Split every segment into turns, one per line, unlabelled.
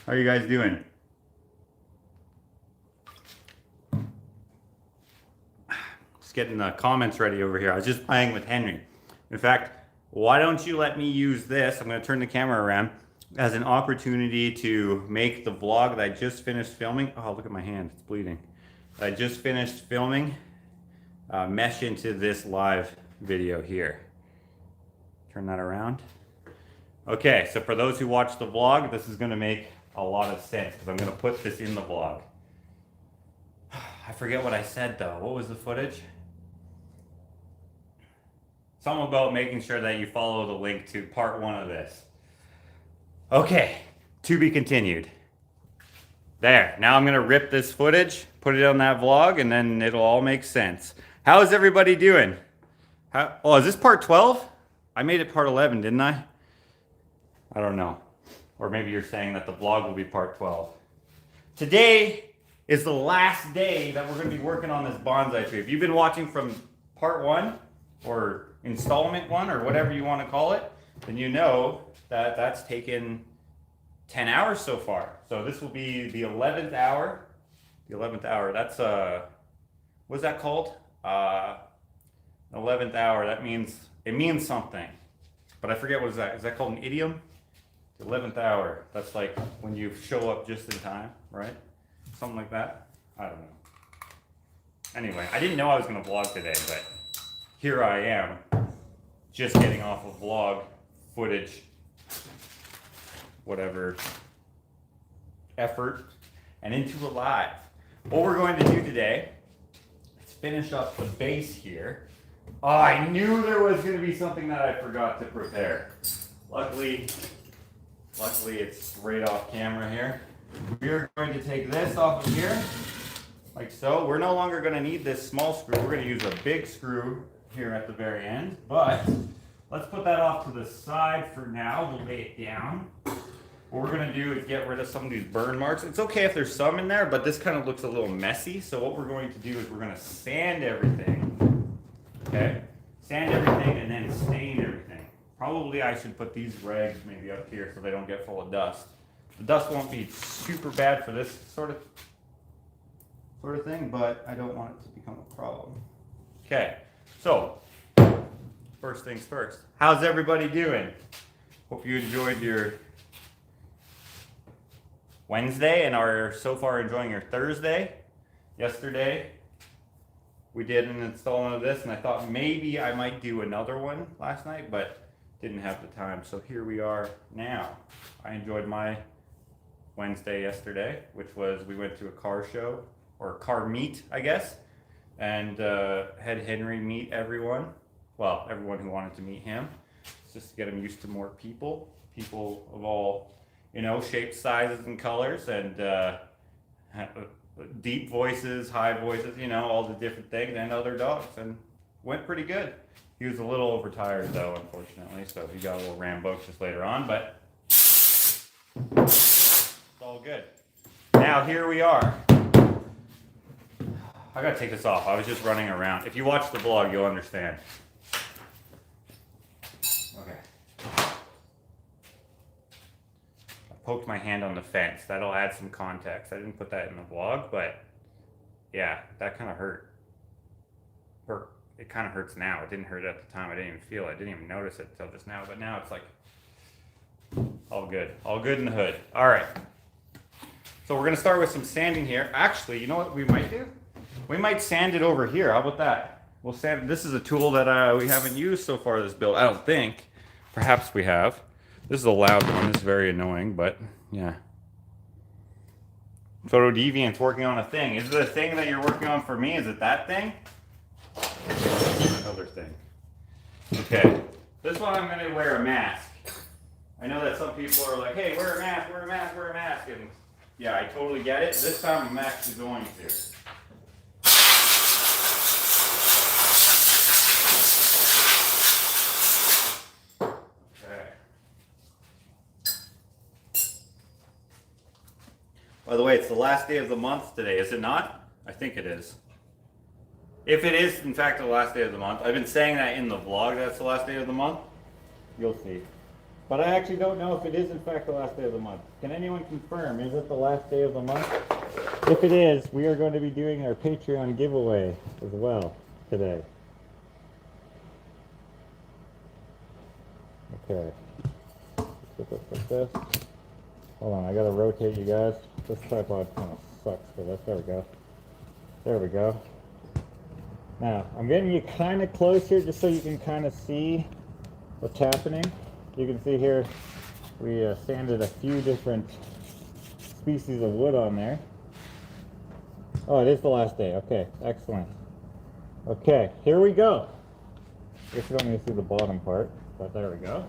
How are you guys doing? Just getting the comments ready over here. I was just playing with Henry. In fact, why don't you let me use this? I'm going to turn the camera around as an opportunity to make the vlog that I just finished filming. Oh, look at my hand. It's bleeding. I just finished filming. Mesh into this live video here. Turn that around. Okay, so for those who watch the vlog, this is going to make a lot of sense because I'm going to put this in the vlog. I forget what I said though. What was the footage? Something about making sure that you follow the link to part 1 of this. Okay, to be continued. There, now I'm going to rip this footage, put it on that vlog, and then it'll all make sense. How is everybody doing? Oh, is this part 12? I made it part 11, didn't I? I don't know. Or maybe you're saying that the vlog will be part 12. Today is the last day that we're going to be working on this bonsai tree. If you've been watching from part 1 or installment 1 or whatever you want to call it, then you know that that's taken 10 hours so far. So this will be the 11th hour. The 11th hour, that's what's that called? 11th hour, that means, it means something. But I forget what is that. Is that called an idiom? The 11th hour. That's like when you show up just in time, right? Something like that. I don't know. Anyway, I didn't know I was going to vlog today, but here I am, just getting off of vlog footage, whatever, effort, and into a live. What we're going to do today is finish up the base here. Oh, I knew there was going to be something that I forgot to prepare. Luckily it's right off camera here. We're going to take this off of here, like so. We're no longer going to need this small screw. We're going to use a big screw here at the very end, but let's put that off to the side for now. We'll lay it down. What we're going to do is get rid of some of these burn marks. It's okay if there's some in there, but this kind of looks a little messy. So what we're going to do is we're going to sand everything. Okay? Sand everything and then stain everything. Probably I should put these rags maybe up here so they don't get full of dust. The dust won't be super bad for this sort of thing, but I don't want it to become a problem. Okay, so first things first. How's everybody doing? Hope you enjoyed your Wednesday and are so far enjoying your Thursday. Yesterday we did an installment of this and I thought maybe I might do another one last night, but didn't have the time. So here we are now. I enjoyed my Wednesday yesterday, which was we went to a car show or car meet, I guess, and had Henry meet everyone. Well, everyone who wanted to meet him, just to get him used to more people of all, shapes, sizes, and colors, and deep voices, high voices, all the different things, and other dogs, and went pretty good. He was a little overtired though, unfortunately, so he got a little rambunctious later on, but it's all good. Now here we are. I gotta take this off. I was just running around. If you watch the vlog, you'll understand. Okay. I poked my hand on the fence. That'll add some context. I didn't put that in the vlog, but yeah, that kind of hurt. Or it kind of hurts now. It didn't hurt at the time. I didn't even feel it. I didn't even notice it until just now, but now it's like all good. All good in the hood. All right. So we're gonna start with some sanding here. Actually, you know what we might do? We might sand it over here. How about that? We'll sand. This is a tool that we haven't used so far this build. I don't think. Perhaps we have. This is a loud one. This is very annoying, but yeah. Photo Deviant's working on a thing. Is it a thing that you're working on for me? Is it that thing? Another thing. Okay. This one I'm going to wear a mask. I know that some people are like, hey, wear a mask, wear a mask, wear a mask. And yeah, I totally get it. This time I'm actually going to. By the way, it's the last day of the month today, is it not? I think it is. If it is, in fact, the last day of the month, I've been saying that in the vlog, that's the last day of the month. You'll see. But I actually don't know if it is in fact the last day of the month. Can anyone confirm? Is it the last day of the month? If it is, we are going to be doing our Patreon giveaway as well today. Okay. Put this like this. Hold on, I gotta rotate you guys. This tripod kind of sucks for this. There we go. There we go. Now, I'm getting you kind of closer just so you can kind of see what's happening. You can see here, we sanded a few different species of wood on there. Oh, it is the last day. Okay, excellent. Okay, here we go. I guess you don't need to see the bottom part, but there we go.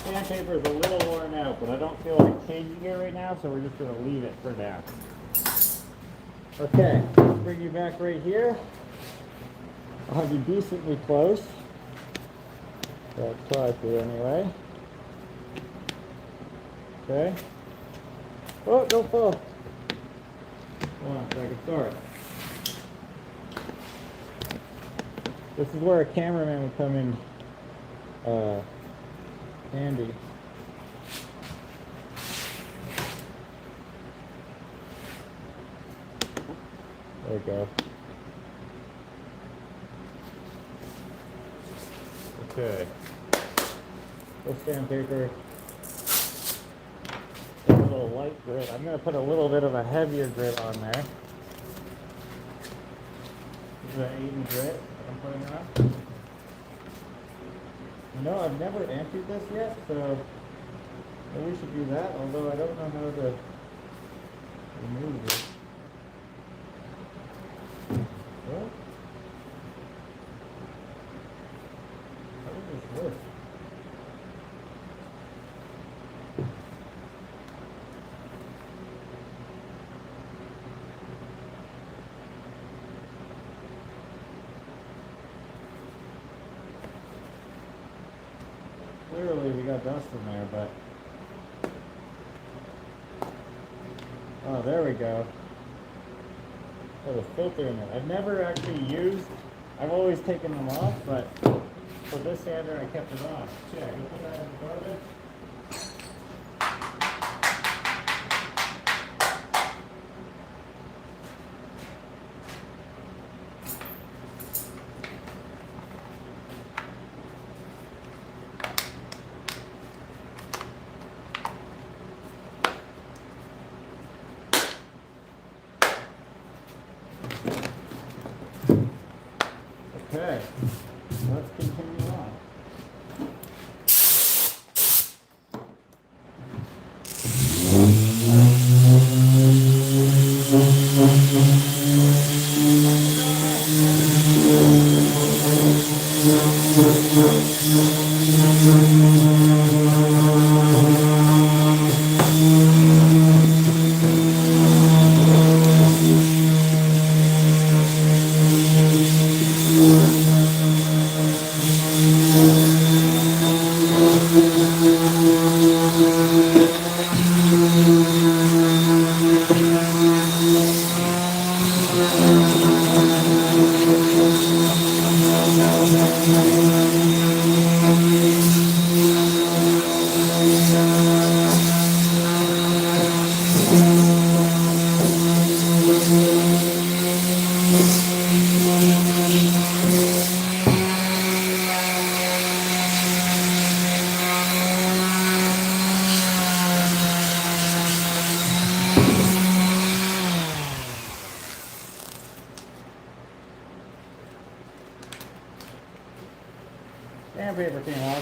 Sandpaper is a little worn out, but I don't feel like changing it right now, so we're just going to leave it for now. Okay, let's bring you back right here. I'll have you decently close. I'll try to anyway. Okay. Oh, don't fall. Hold on a second, sorry. This is where a cameraman would come in handy. There we go. Okay. This sandpaper, a little light grit. I'm going to put a little bit of a heavier grit on there. This is an 8 grit that I'm putting on. You know, I've never emptied this yet, so maybe we should do that, although I don't know how to remove it. Well, how does this work? Clearly we got dust in there, but oh, there we go. There's a filter in it. I've never actually used, I've always taken them off, but for this sander I kept it on. Check, you put that in the garbage. Okay, let's continue on.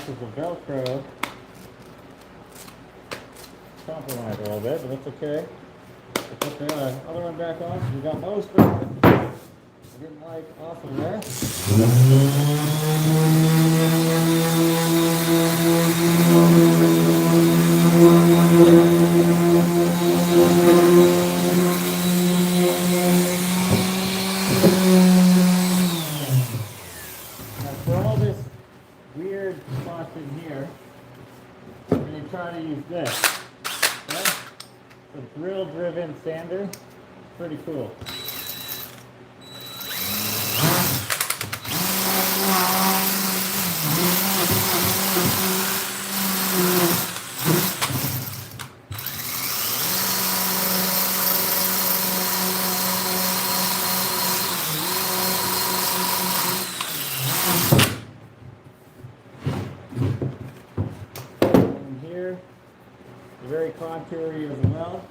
acts as a Velcro. Compromise a little bit, but that's okay. We'll put the other one back on. We got most of it. I didn't like off of there. Now for all this weird spots in here, I'm going to try to use this. Okay? A drill-driven sander. Pretty cool. And here, very contoury as well.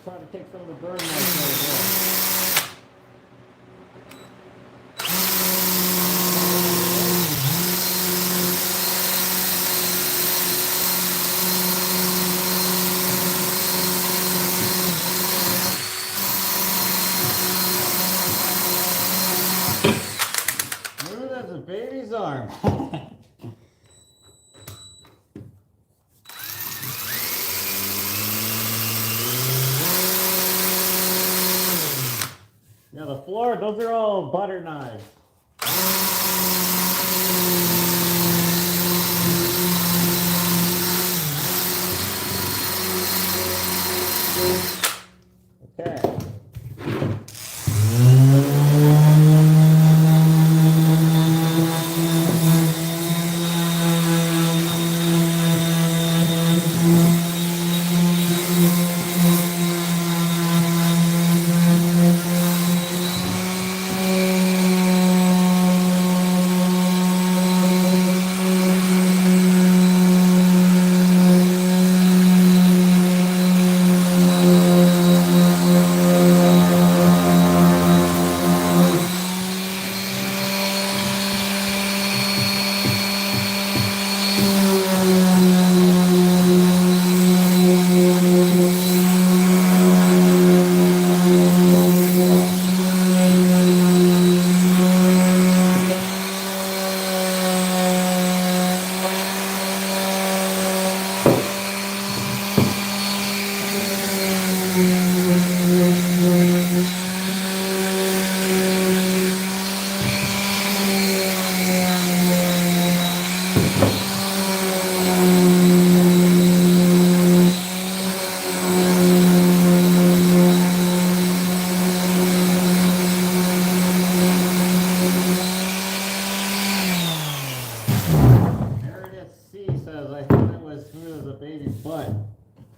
Try to take some of the burn marks out as well. Smooth as a baby's arm. Yeah, the floor, those are all butter knives. Okay.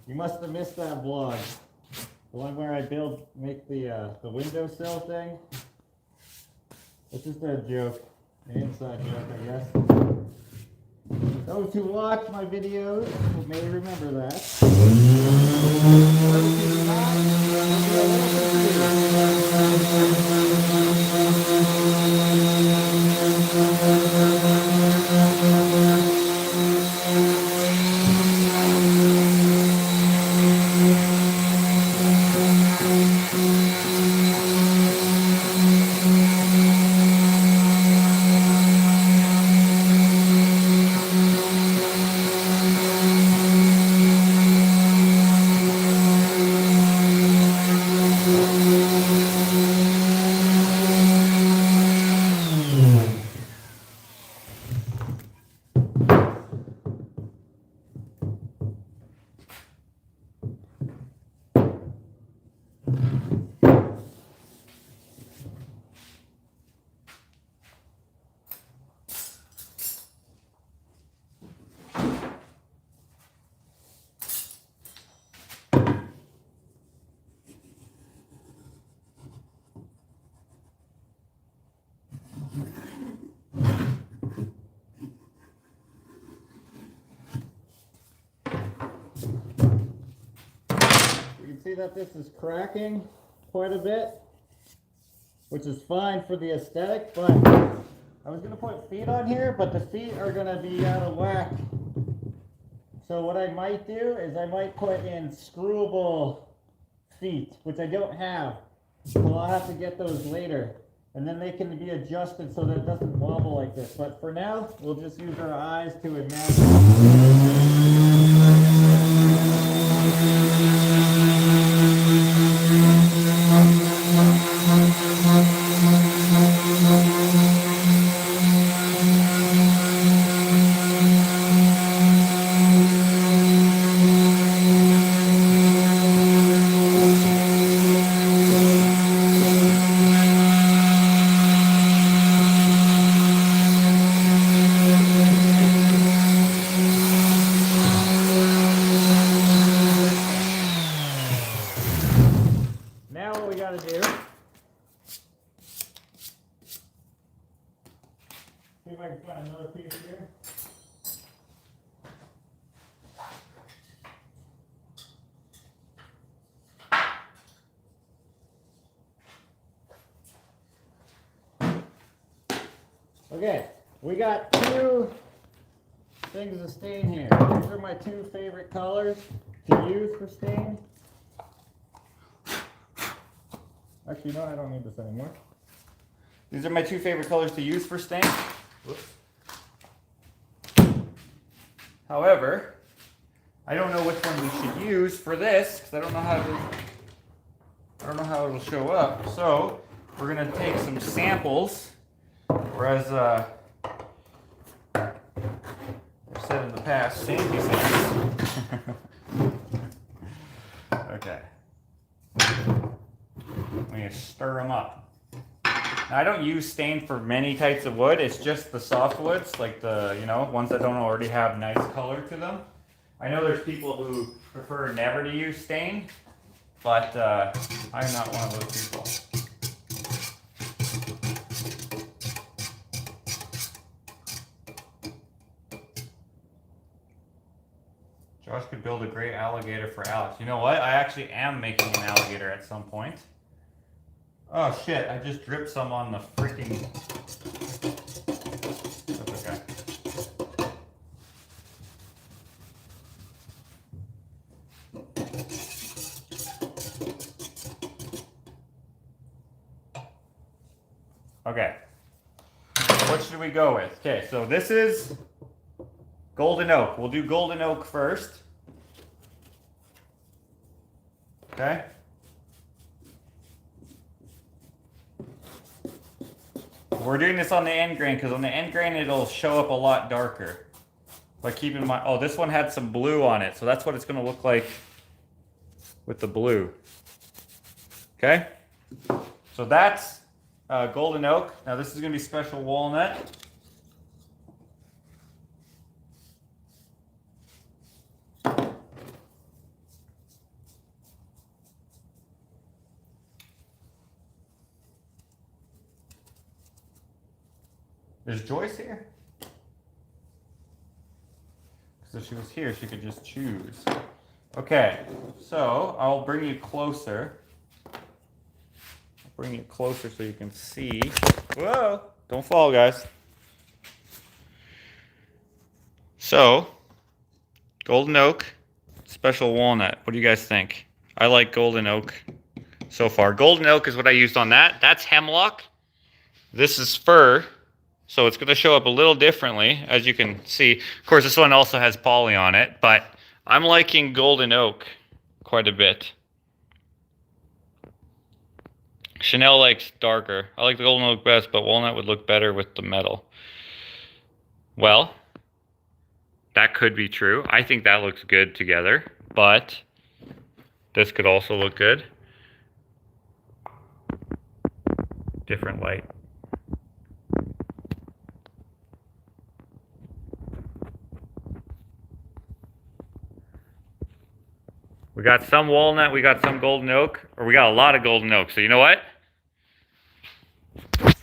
You must have missed that vlog. The one where I make the windowsill thing. It's just a joke, an inside joke, I guess. Those who watch my videos may remember that. see that this is cracking quite a bit, which is fine for the aesthetic, but I was gonna put feet on here, but the feet are gonna be out of whack. So what I might do is I might put in screwable feet, which I don't have. So I'll have to get those later. And then they can be adjusted so that it doesn't wobble like this. But for now, we'll just use our eyes to imagine. Now what we gotta do, see if I can find another piece here. Okay, we got two things of stain here. These are my two favorite colors to use for stain. Actually, no, I don't need this anymore.
These are my two favorite colors to use for stain. Whoops. However, I don't know which one we should use for this because I don't know how it'll show up. So we're gonna take some samples. Whereas I've said in the past, sandy sands. Okay. I'm gonna stir them up. Now, I don't use stain for many types of wood. It's just the softwoods, like the, ones that don't already have nice color to them. I know there's people who prefer never to use stain, but I'm not one of those people. Josh could build a great alligator for Alex. You know what? I actually am making an alligator at some point. Oh shit, I just dripped some on the freaking... That's okay. Okay. What should we go with? Okay, so this is golden oak. We'll do golden oak first. Okay. We're doing this on the end grain because on the end grain it'll show up a lot darker. But keep in mind, oh, this one had some blue on it, so that's what it's going to look like with the blue. Okay? So that's golden oak. Now this is going to be special walnut. Is Joyce here? Because if she was here, she could just choose. Okay, so I'll bring you closer. I'll bring you closer so you can see. Whoa! Don't fall, guys. So, golden oak, special walnut. What do you guys think? I like golden oak so far. Golden oak is what I used on that. That's hemlock. This is fir. So it's going to show up a little differently, as you can see. Of course, this one also has poly on it, but I'm liking golden oak quite a bit. Chanel likes darker. I like the golden oak best, but walnut would look better with the metal. Well, that could be true. I think that looks good together, but this could also look good. Different light. We got some walnut, we got some golden oak, or we got a lot of golden oak. So you know what?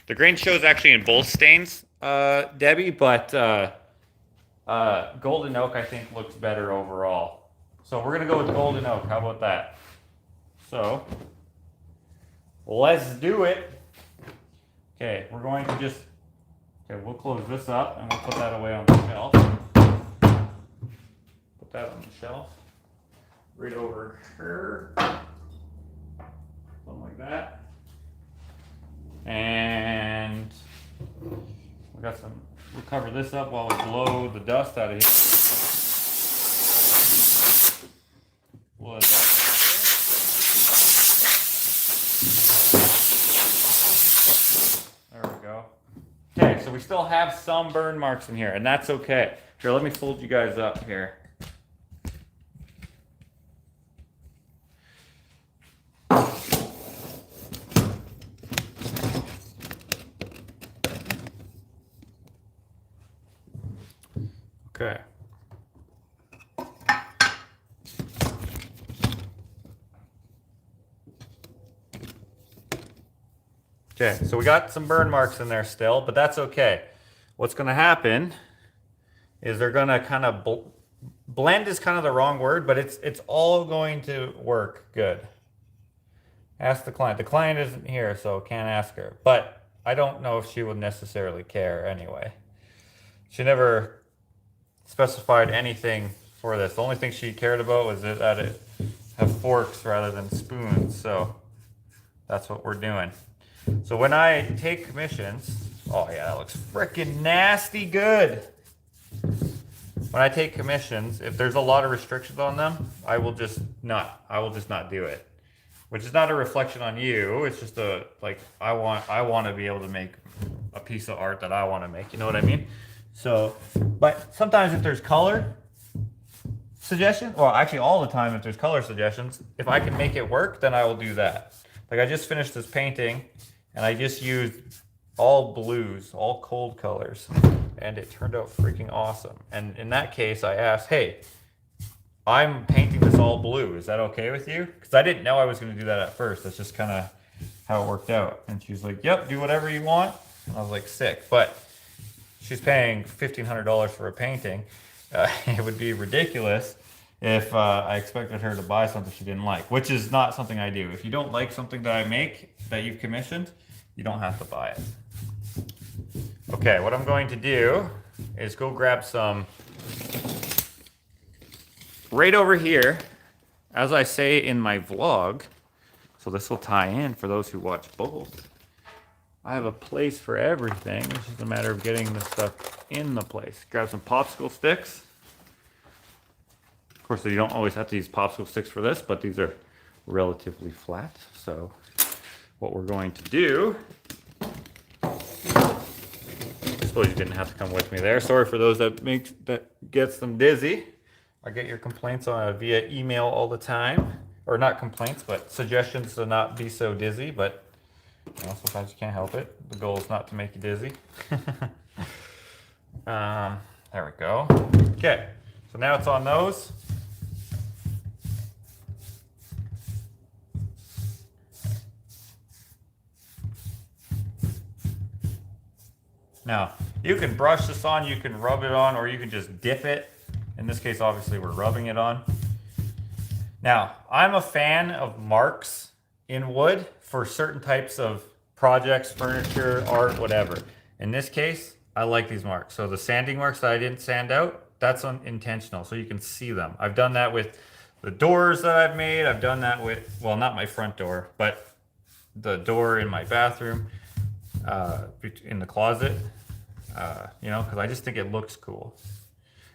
The grain shows actually in both stains, Debbie, but golden oak I think looks better overall. So we're gonna go with golden oak. How about that? So let's do it. Okay, we're going to just, okay, we'll close this up and we'll put that away on the shelf. Put that on the shelf. Right over here. Something like that. And we got some, we'll cover this up while we blow the dust out of here. Blow the dust out of here. There we go. Okay, so we still have some burn marks in here, and that's okay. Here, let me fold you guys up here. Okay. Okay, so we got some burn marks in there still, but that's okay. What's going to happen is they're going to kind of blend is kind of the wrong word, but it's all going to work good. Ask the client. The client isn't here, so can't ask her. But I don't know if she would necessarily care anyway. She never specified anything for this. The only thing she cared about was that it have forks rather than spoons. So that's what we're doing. So when I take commissions, oh yeah, that looks freaking nasty good. When I take commissions, if there's a lot of restrictions on them, I will just not do it. Which is not a reflection on you. It's just I want to be able to make a piece of art that I want to make. You know what I mean? So, but sometimes if there's color suggestions, well, actually all the time if there's color suggestions, if I can make it work, then I will do that. Like I just finished this painting and I just used all blues, all cold colors, and it turned out freaking awesome. And in that case, I asked, hey, I'm painting this all blue. Is that okay with you? Because I didn't know I was going to do that at first. That's just kind of how it worked out. And she was like, yep, do whatever you want. And I was like, sick. But she's paying $1,500 for a painting. It would be ridiculous if I expected her to buy something she didn't like, which is not something I do. If you don't like something that I make that you've commissioned, you don't have to buy it. Okay, what I'm going to do is go grab some right over here, as I say in my vlog, so this will tie in for those who watch both. I have a place for everything. It's just a matter of getting the stuff in the place. Grab some popsicle sticks. Of course, you don't always have to use popsicle sticks for this, but these are relatively flat. So what we're going to do, I suppose you didn't have to come with me there. Sorry for those that gets them dizzy. I get your complaints via email all the time. Or not complaints, but suggestions to not be so dizzy, but you know, sometimes you can't help it. The goal is not to make you dizzy. There we go. Okay, so now it's on those. Now, you can brush this on, you can rub it on, or you can just dip it. In this case, obviously, we're rubbing it on. Now, I'm a fan of marks in wood for certain types of projects, furniture, art, whatever. In this case, I like these marks. So the sanding marks that I didn't sand out, that's intentional, so you can see them. I've done that with the doors that I've made. I've done that with, well, not my front door, but the door in my bathroom, in the closet, you know, because I just think it looks cool.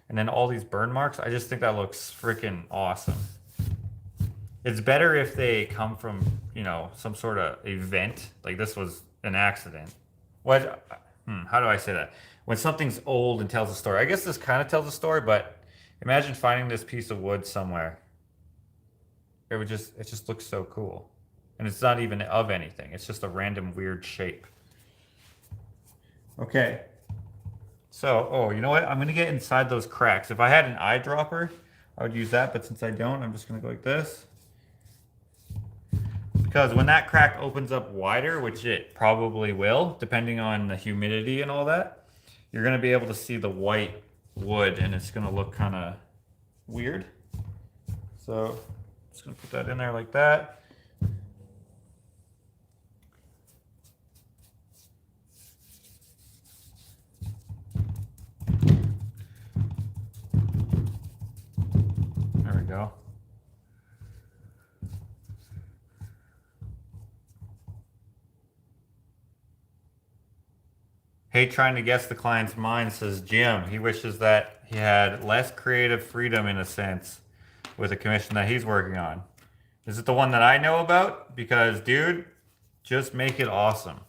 And then all these burn marks, I just think that looks freaking awesome. It's better if they come from, you know, some sort of event. Like this was an accident. What? How do I say that? When something's old and tells a story. I guess this kind of tells a story, but imagine finding this piece of wood somewhere. It just looks so cool. And it's not even of anything. It's just a random weird shape. Okay. So, oh, you know what? I'm going to get inside those cracks. If I had an eyedropper, I would use that. But since I don't, I'm just going to go like this. Because when that crack opens up wider, which it probably will, depending on the humidity and all that, you're going to be able to see the white wood, and it's going to look kind of weird. So, just going to put that in there like that. Hate trying to guess the client's mind, says Jim. He wishes that he had less creative freedom in a sense with a commission that he's working on. Is it the one that I know about? Because, dude, just make it awesome.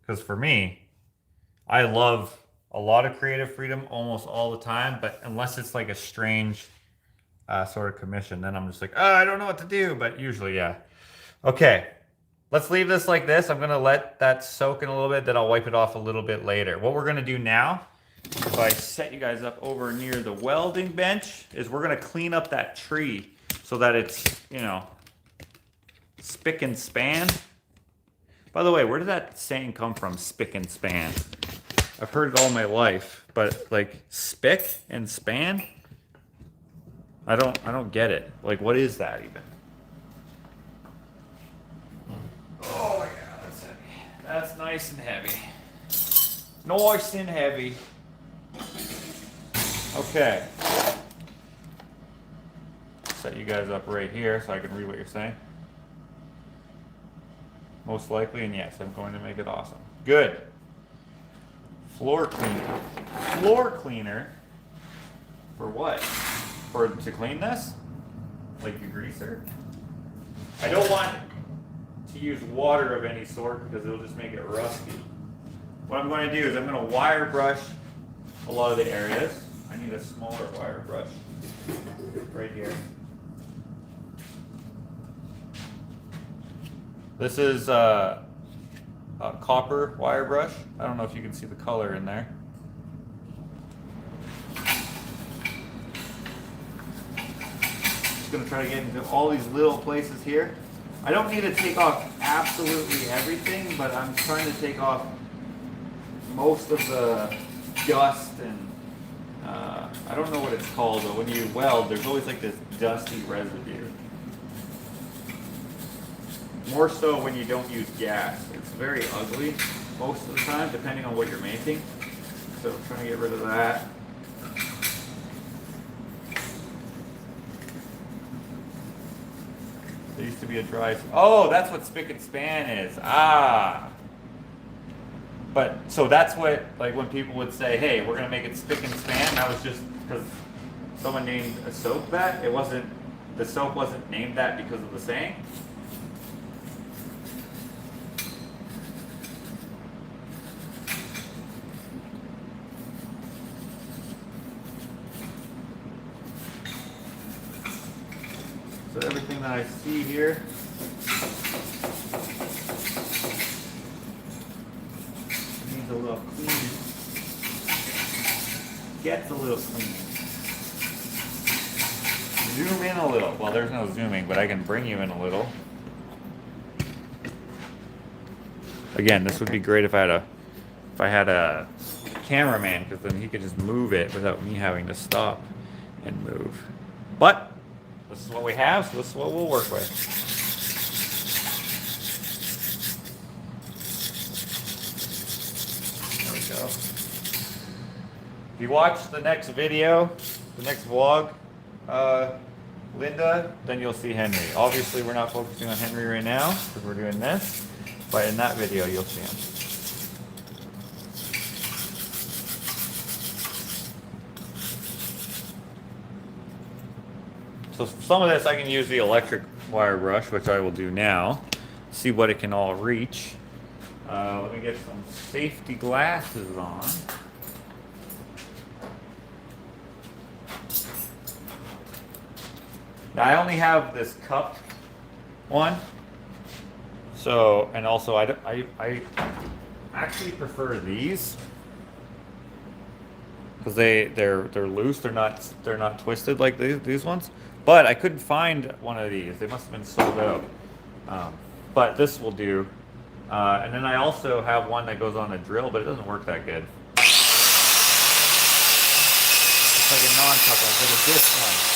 Because for me, I love a lot of creative freedom almost all the time, but unless it's like a strange sort of commission, then I'm just like, oh, I don't know what to do, but usually, yeah. Okay, let's leave this like this. I'm gonna let that soak in a little bit, then I'll wipe it off a little bit later. What we're gonna do now, if I set you guys up over near the welding bench, is we're gonna clean up that tree so that it's, you know, spick and span. By the way, where did that saying come from, spick and span? I've heard it all my life, but like spick and span? I don't get it. Like, what is that even? Oh yeah, that's heavy. That's nice and heavy. Nice and heavy. Okay. Set you guys up right here so I can read what you're saying. Most likely, and yes, I'm going to make it awesome. Good. Floor cleaner. Floor cleaner? For what? To clean this? Like a greaser? I don't want to use water of any sort because it'll just make it rusty. What I'm going to do is I'm going to wire brush a lot of the areas. I need a smaller wire brush right here. This is a copper wire brush. I don't know if you can see the color in there. Just gonna try to get into all these little places here. I don't need to take off absolutely everything, but I'm trying to take off most of the dust and I don't know what it's called, but when you weld, there's always like this dusty residue. More so when you don't use gas. It's very ugly most of the time, depending on what you're making. So I'm trying to get rid of that. There used to be a dry... Oh, that's what spick and span is. Ah. But, so that's what, like when people would say, hey, we're going to make it spick and span, that was just because someone named a soap that. It wasn't, the soap wasn't named that because of the saying. So everything that I see here needs a little cleaning. Gets a little cleaning. Zoom in a little. Well, there's no zooming, but I can bring you in a little. Again, this would be great if I had a cameraman, because then he could just move it without me having to stop and move. But this is what we have, so this is what we'll work with. There we go. If you watch the next video, the next vlog, Linda, then you'll see Henry. Obviously, we're not focusing on Henry right now because we're doing this, but in that video, you'll see him. So some of this I can use the electric wire brush, which I will do now. See what it can all reach. Let me get some safety glasses on. Now I only have this cupped one. So, and also I actually prefer these. Because they're loose, they're not twisted like these ones. But I couldn't find one of these. They must have been sold out. But this will do. And then I also have one that goes on a drill, but it doesn't work that good. It's like a non-couple, it's like a disc one.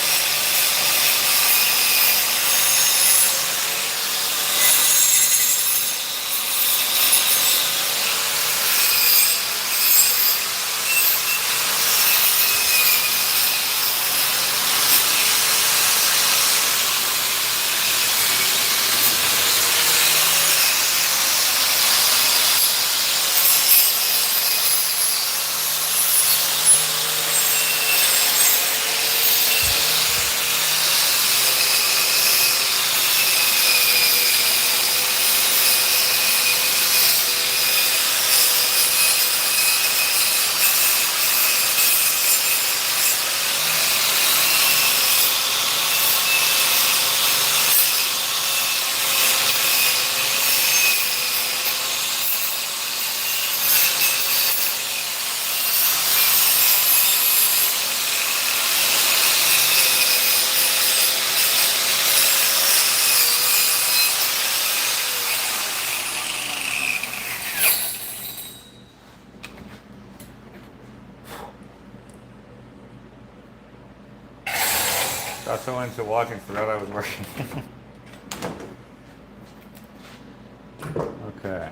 into watching, forgot I was working. Okay.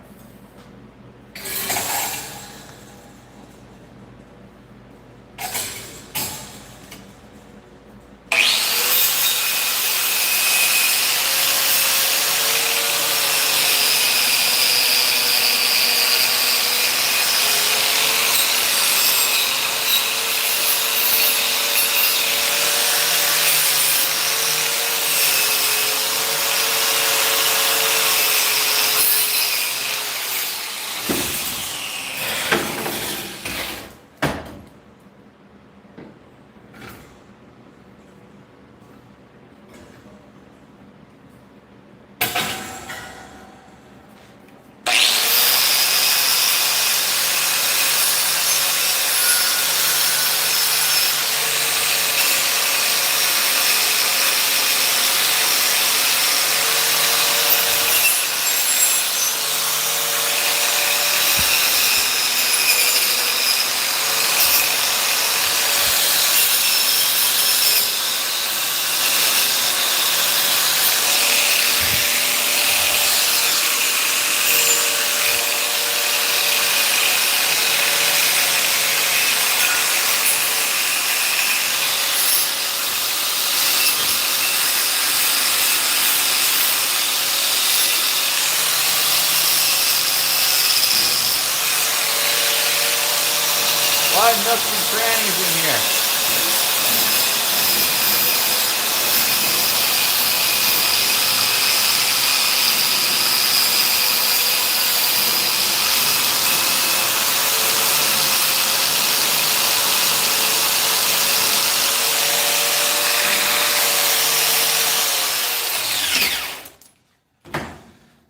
A lot of nooks and crannies in here.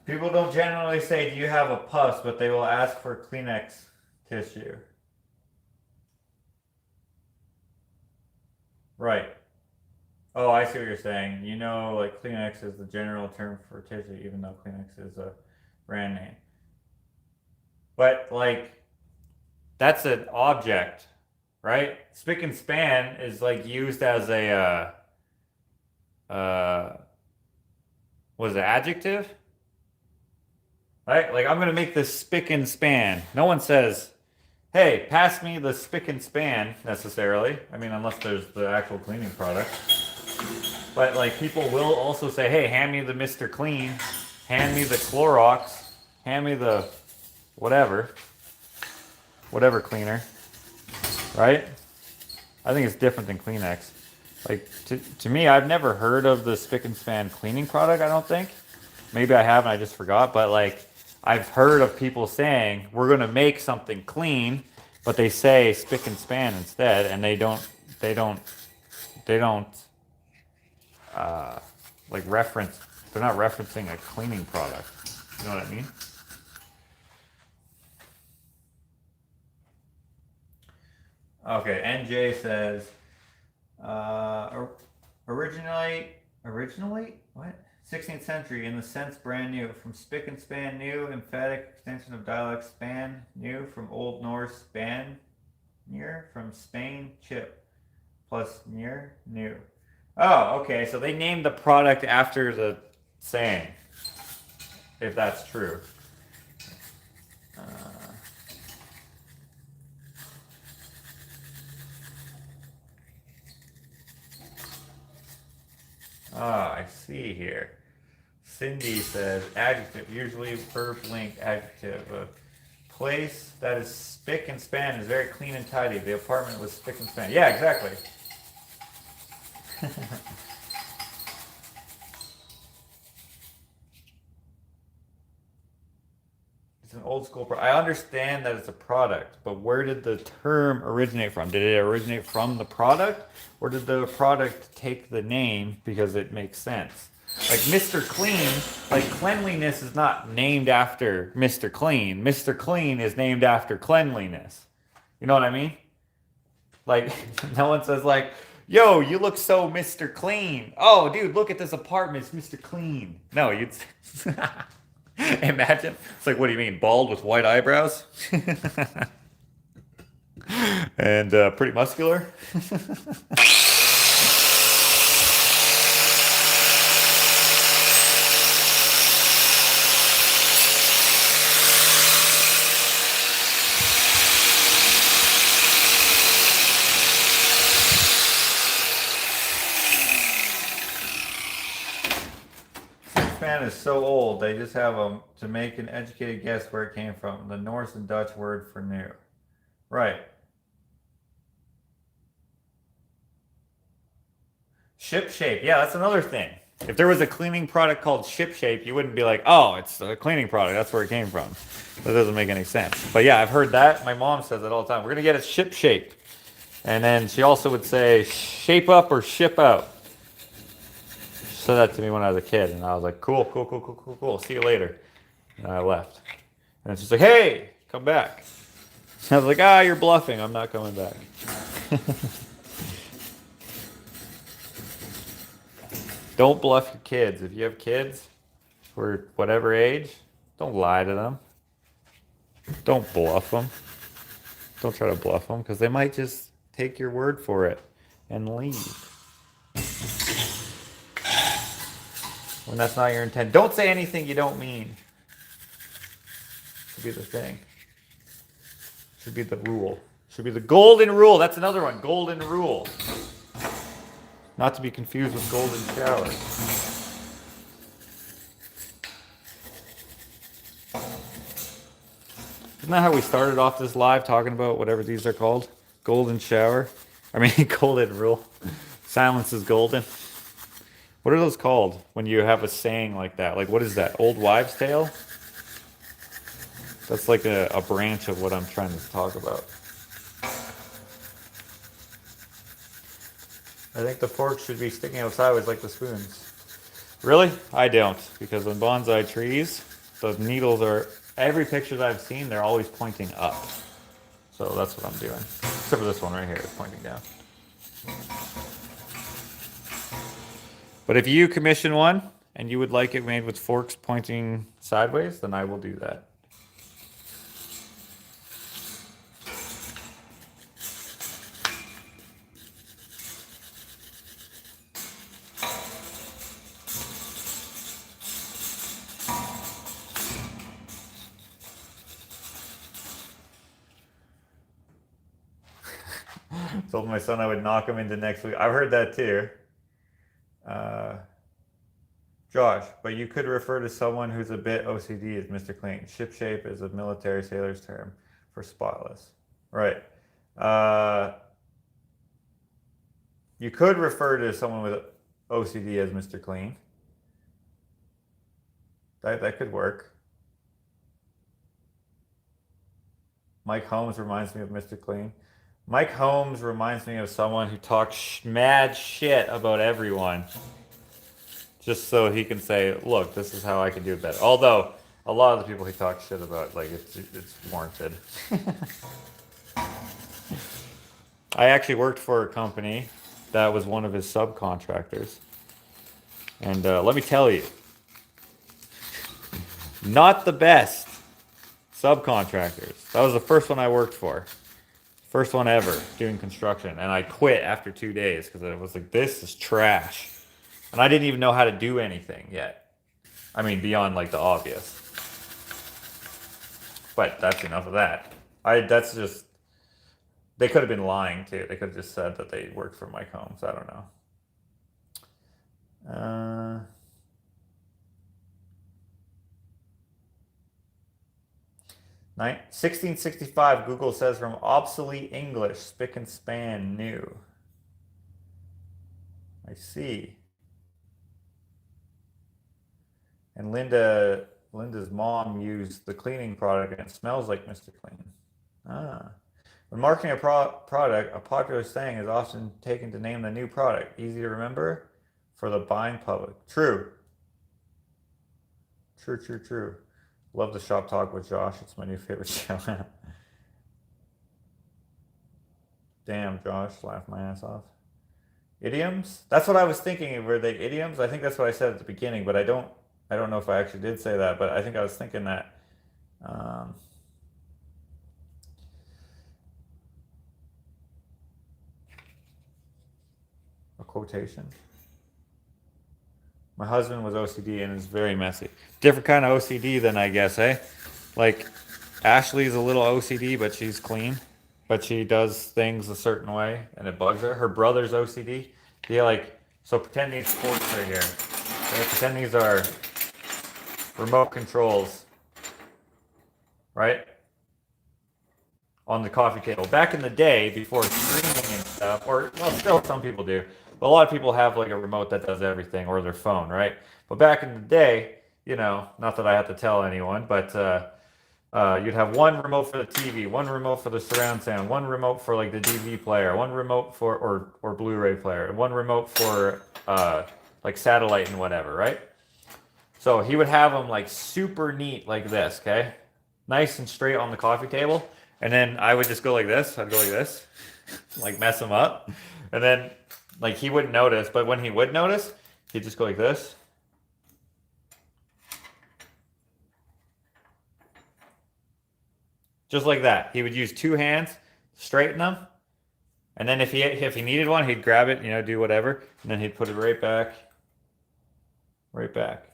People don't generally say, do you have a pus, but they will ask for Kleenex tissue. Right. Oh, I see what you're saying. You know, like Kleenex is the general term for tissue, even though Kleenex is a brand name. But like, that's an object, right? Spick and span is like used as a, what is it, adjective? Right? Like, I'm gonna make this spick and span. No one says, hey, pass me the spick and span, necessarily. I mean, unless there's the actual cleaning product. But, like, people will also say, hey, hand me the Mr. Clean, hand me the Clorox, hand me the whatever cleaner, right? I think it's different than Kleenex. Like, to me, I've never heard of the spick and span cleaning product, I don't think. Maybe I have and I just forgot, but, like, I've heard of people saying, we're going to make something clean, but they say spick and span instead, and they don't, like reference, they're not referencing a cleaning product. You know what I mean? Okay, NJ says, originally, what? 16th century, in the sense brand new, from spick and span new, emphatic extension of dialect span new, from Old Norse span near, from Spain chip, plus near new. Oh, okay, so they named the product after the saying, if that's true. I see here. Cindy says, adjective, usually verb link adjective. A place that is spick and span is very clean and tidy. The apartment was spick and span. Yeah, exactly. It's an old school product. I understand that it's a product, but where did the term originate from? Did it originate from the product? Or did the product take the name because it makes sense? Like Mr. Clean, like cleanliness is not named after Mr. Clean. Mr. Clean is named after cleanliness. You know what I mean? Like, no one says like, yo, you look so Mr. Clean. Oh, dude, look at this apartment. It's Mr. Clean. No, you'd... Imagine. It's like, what do you mean? Bald with white eyebrows? And pretty muscular? span is so old, they just have them to make an educated guess where it came from. The Norse and Dutch word for new. Right. Ship shape. Yeah, that's another thing. If there was a cleaning product called Ship Shape, you wouldn't be like, oh, it's a cleaning product. That's where it came from. That doesn't make any sense. But yeah, I've heard that. My mom says it all the time. We're going to get a Ship Shape. And then she also would say, shape up or ship out. She said that to me when I was a kid. And I was like, cool, cool, cool, cool, cool, cool. See you later. And I left. And then she's like, hey, come back. I was like, ah, you're bluffing. I'm not coming back. Don't bluff your kids. If you have kids for whatever age, don't lie to them. Don't bluff them. Don't try to bluff them because they might just take your word for it and leave. When that's not your intent. Don't say anything you don't mean. Should be the thing. Should be the rule. Should be the golden rule. That's another one. Golden rule. Not to be confused with golden shower. Isn't that how we started off this live talking about whatever these are called? Golden shower. I mean, golden rule. Silence is golden. What are those called when you have a saying like that? Like, what is that? Old wives' tale? That's like a branch of what I'm trying to talk about. I think the forks should be sticking out sideways like the spoons. Really? I don't. Because on bonsai trees, the needles are, every picture that I've seen, they're always pointing up. So that's what I'm doing. Except for this one right here, it's pointing down. But if you commission one, and you would like it made with forks pointing sideways, then I will do that. Told my son I would knock him into next week. I've heard that too. Josh, but you could refer to someone who's a bit OCD as Mr. Clean. Ship shape is a military sailor's term for spotless. Right. You could refer to someone with OCD as Mr. Clean. That could work. Mike Holmes reminds me of Mr. Clean. Mike Holmes reminds me of someone who talks mad shit about everyone. Just so he can say, look, this is how I can do it better. Although, a lot of the people he talks shit about, like, it's warranted. I actually worked for a company that was one of his subcontractors. And let me tell you, not the best subcontractors. That was the first one I worked for. First one ever doing construction. And I quit after 2 days because I was like, this is trash. And I didn't even know how to do anything yet. I mean, beyond like the obvious. But that's enough of that. That's just, they could have been lying too. They could have just said that they worked for Mike Holmes. I don't know. 1665, Google says from obsolete English, spick and span, new. I see. And Linda's mom used the cleaning product and it smells like Mr. Clean. Ah. When marketing a product, a popular saying is often taken to name the new product. Easy to remember for the buying public. True. True, true, true. Love the shop talk with Josh. It's my new favorite show. Damn, Josh, laughed my ass off. Idioms? That's what I was thinking. Were they idioms? I think that's what I said at the beginning, but I don't know if I actually did say that, but I think I was thinking that. A quotation. My husband was OCD and is very messy. Different kind of OCD than I guess, eh? Like, Ashley's a little OCD, but she's clean. But she does things a certain way, and it bugs her. Her brother's OCD. Yeah, like, so pretend these forks right here. Okay, pretend these are remote controls, right? On the coffee table. Back in the day, before streaming and stuff, or well, still some people do, but a lot of people have like a remote that does everything, or their phone, right? But back in the day, you know, not that I have to tell anyone, but you'd have one remote for the TV, one remote for the surround sound, one remote for like the DVD player, one remote for or Blu-ray player, and one remote for like satellite and whatever, right? So he would have them like super neat like this, okay? Nice and straight on the coffee table. And then I would just go like this. I'd go like this, like mess him up. And then like he wouldn't notice, but when he would notice, he'd just go like this. Just like that. He would use two hands, straighten them. And then if he needed one, he'd grab it, you know, do whatever. And then he'd put it right back. Right back.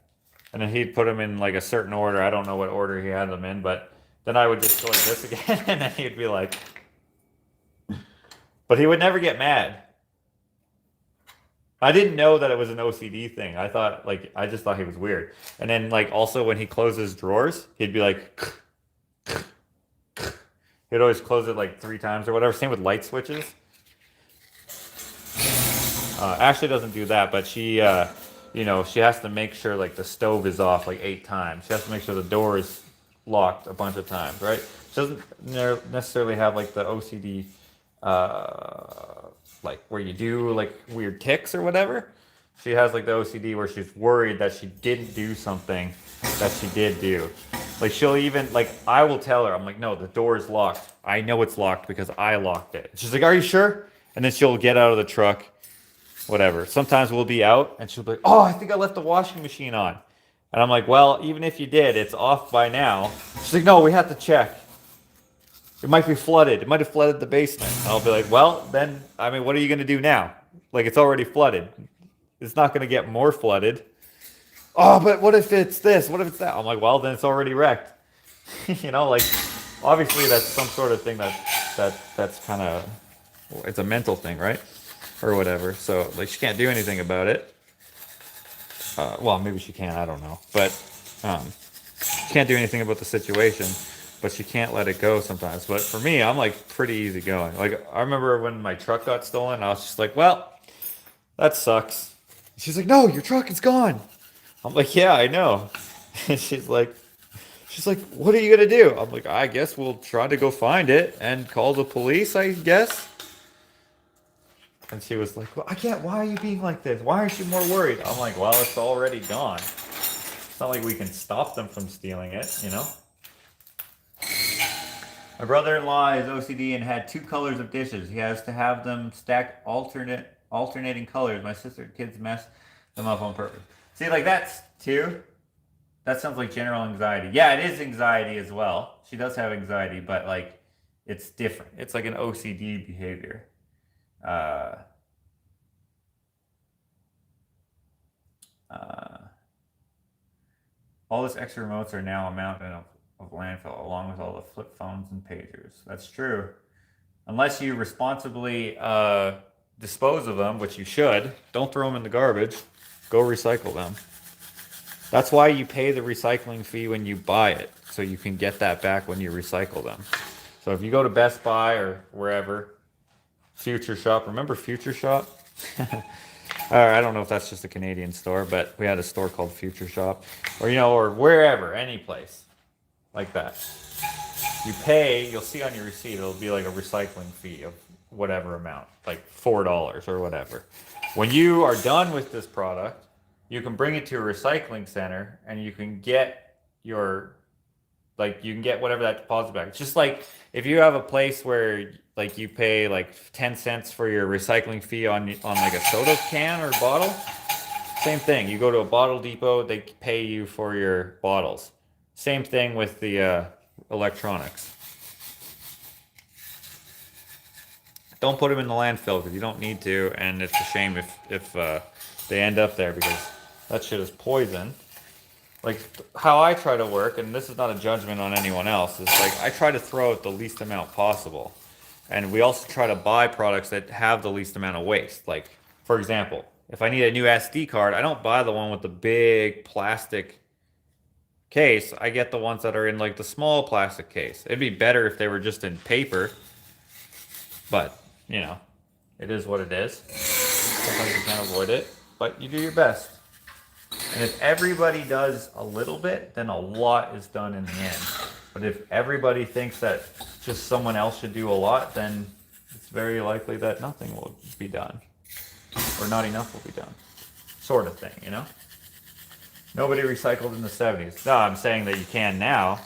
And then he'd put them in like a certain order. I don't know what order he had them in, but then I would just go like this again, and then he'd be like... But he would never get mad. I didn't know that it was an OCD thing. I thought, like, I just thought he was weird. And then, like, also when he closes drawers, he'd be like... He'd always close it like 3 times or whatever. Same with light switches. Ashley doesn't do that, but she... you know, she has to make sure like the stove is off like 8 times. She has to make sure the door is locked a bunch of times, right? She doesn't necessarily have like the OCD, like where you do like weird ticks or whatever. She has like the OCD where she's worried that she didn't do something that she did do. Like she'll even, like I will tell her, I'm like, no, the door is locked. I know it's locked because I locked it. She's like, are you sure? And then she'll get out of the truck. Whatever. Sometimes we'll be out and she'll be like, oh, I think I left the washing machine on. And I'm like, well, even if you did, it's off by now. She's like, no, we have to check. It might be flooded. It might have flooded the basement. And I'll be like, well, then, I mean, what are you going to do now? Like, it's already flooded. It's not going to get more flooded. Oh, but what if it's this? What if it's that? I'm like, well, then it's already wrecked. You know, like, obviously that's some sort of thing that's kind of, it's a mental thing, right? Or whatever, so like she can't do anything about it. Well, maybe she can, I don't know. But she can't do anything about the situation, but she can't let it go sometimes. But for me, I'm like pretty easygoing. Like I remember when my truck got stolen, I was just like, well, that sucks. She's like, no, your truck is gone. I'm like, yeah, I know. And she's like, what are you gonna do? I'm like, I guess we'll try to go find it and call the police, I guess. And she was like, well, I can't, why are you being like this? Why aren't you more worried? I'm like, well, it's already gone. It's not like we can stop them from stealing it, you know? My brother-in-law is OCD and had 2 colors of dishes. He has to have them stacked alternating colors. My sister and kids mess them up on purpose. See, like that sounds like general anxiety. Yeah, it is anxiety as well. She does have anxiety, but like, it's different. It's like an OCD behavior. All this extra remotes are now a mountain of landfill, along with all the flip phones and pagers. That's true. Unless you responsibly dispose of them, which you should, don't throw them in the garbage. Go recycle them. That's why you pay the recycling fee when you buy it, so you can get that back when you recycle them. So if you go to Best Buy or wherever, Future Shop. Remember Future Shop? I don't know if that's just a Canadian store, but we had a store called Future Shop. Or, you know, or wherever, any place like that. You pay, you'll see on your receipt, it'll be like a recycling fee of whatever amount, like $4 or whatever. When you are done with this product, you can bring it to a recycling center and you can get your, like, you can get whatever that deposit back. It's just like if you have a place where like you pay like 10 cents for your recycling fee on like a soda can or bottle, same thing. You go to a bottle depot, they pay you for your bottles. Same thing with the electronics. Don't put them in the landfill because you don't need to, and it's a shame if they end up there because that shit is poison. Like how I try to work, and this is not a judgment on anyone else, is like I try to throw out the least amount possible. And we also try to buy products that have the least amount of waste. Like, for example, if I need a new SD card, I don't buy the one with the big plastic case, I get the ones that are in like the small plastic case. It'd be better if they were just in paper, but you know, it is what it is. Sometimes you can't avoid it, but you do your best. And if everybody does a little bit, then a lot is done in the end. But if everybody thinks that just someone else should do a lot, then it's very likely that nothing will be done. Or not enough will be done. Sort of thing, you know? Nobody recycled in the 70s. No, I'm saying that you can now.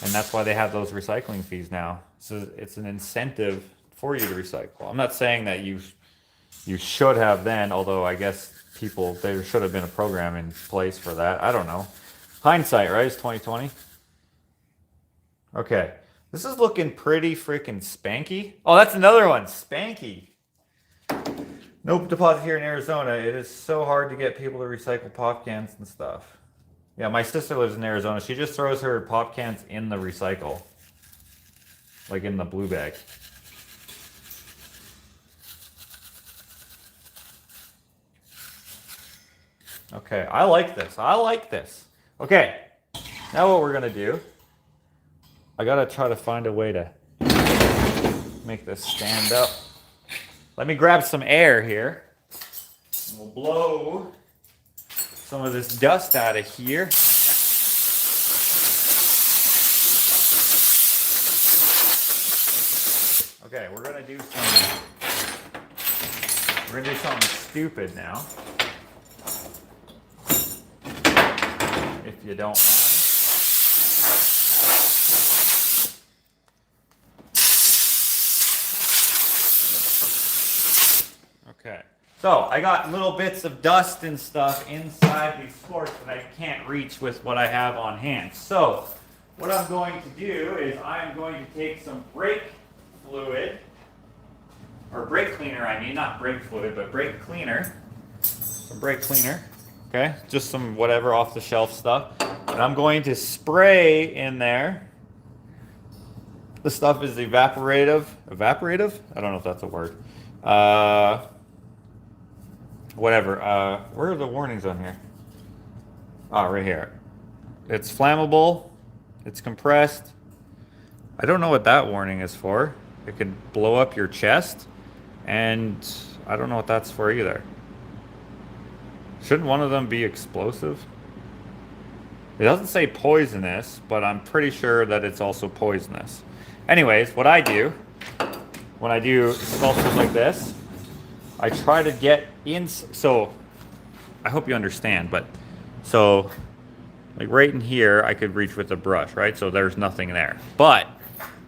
And that's why they have those recycling fees now. So it's an incentive for you to recycle. I'm not saying that you should have then, although I guess there should have been a program in place for that. I don't know. Hindsight, right? It's 2020. Okay. This is looking pretty freaking spanky. Oh, that's another one. Spanky. No deposit here in Arizona. It is so hard to get people to recycle pop cans and stuff. Yeah, my sister lives in Arizona. She just throws her pop cans in the recycle. Like in the blue bag. Okay, I like this. I like this. Okay, now what we're gonna do, I gotta try to find a way to make this stand up. Let me grab some air here. We'll blow some of this dust out of here. Okay, we're gonna do something stupid now. If you don't mind. Okay, so I got little bits of dust and stuff inside these forks that I can't reach with what I have on hand. So what I'm going to do is I'm going to take some brake fluid, or brake cleaner I mean, not brake fluid, but brake cleaner. Some brake cleaner. Okay, just some whatever off the shelf stuff. And I'm going to spray in there. The stuff is evaporative? I don't know if that's a word. Whatever. Where are the warnings on here? Oh, right here. It's flammable. It's compressed. I don't know what that warning is for. It could blow up your chest. And I don't know what that's for either. Shouldn't one of them be explosive? It doesn't say poisonous, but I'm pretty sure that it's also poisonous. Anyways, what I do when I do sculptures like this, I try to get in. So I hope you understand, but so like right in here, I could reach with a brush, right? So there's nothing there. But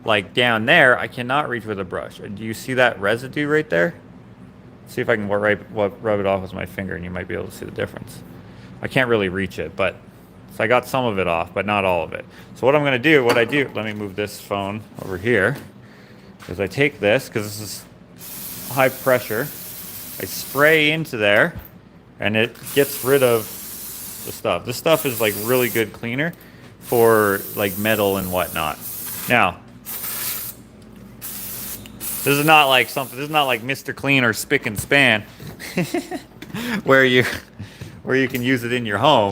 like down there, I cannot reach with a brush. Do you see that residue right there? See if I can rub it off with my finger and you might be able to see the difference. I can't really reach it, but so I got some of it off, but not all of it. So what I'm gonna do, let me move this phone over here, is I take this, because this is high pressure, I spray into there, and it gets rid of the stuff. This stuff is like really good cleaner for like metal and whatnot. Now, this is not like Mr. Clean or Spick and Span where you can use it in your home.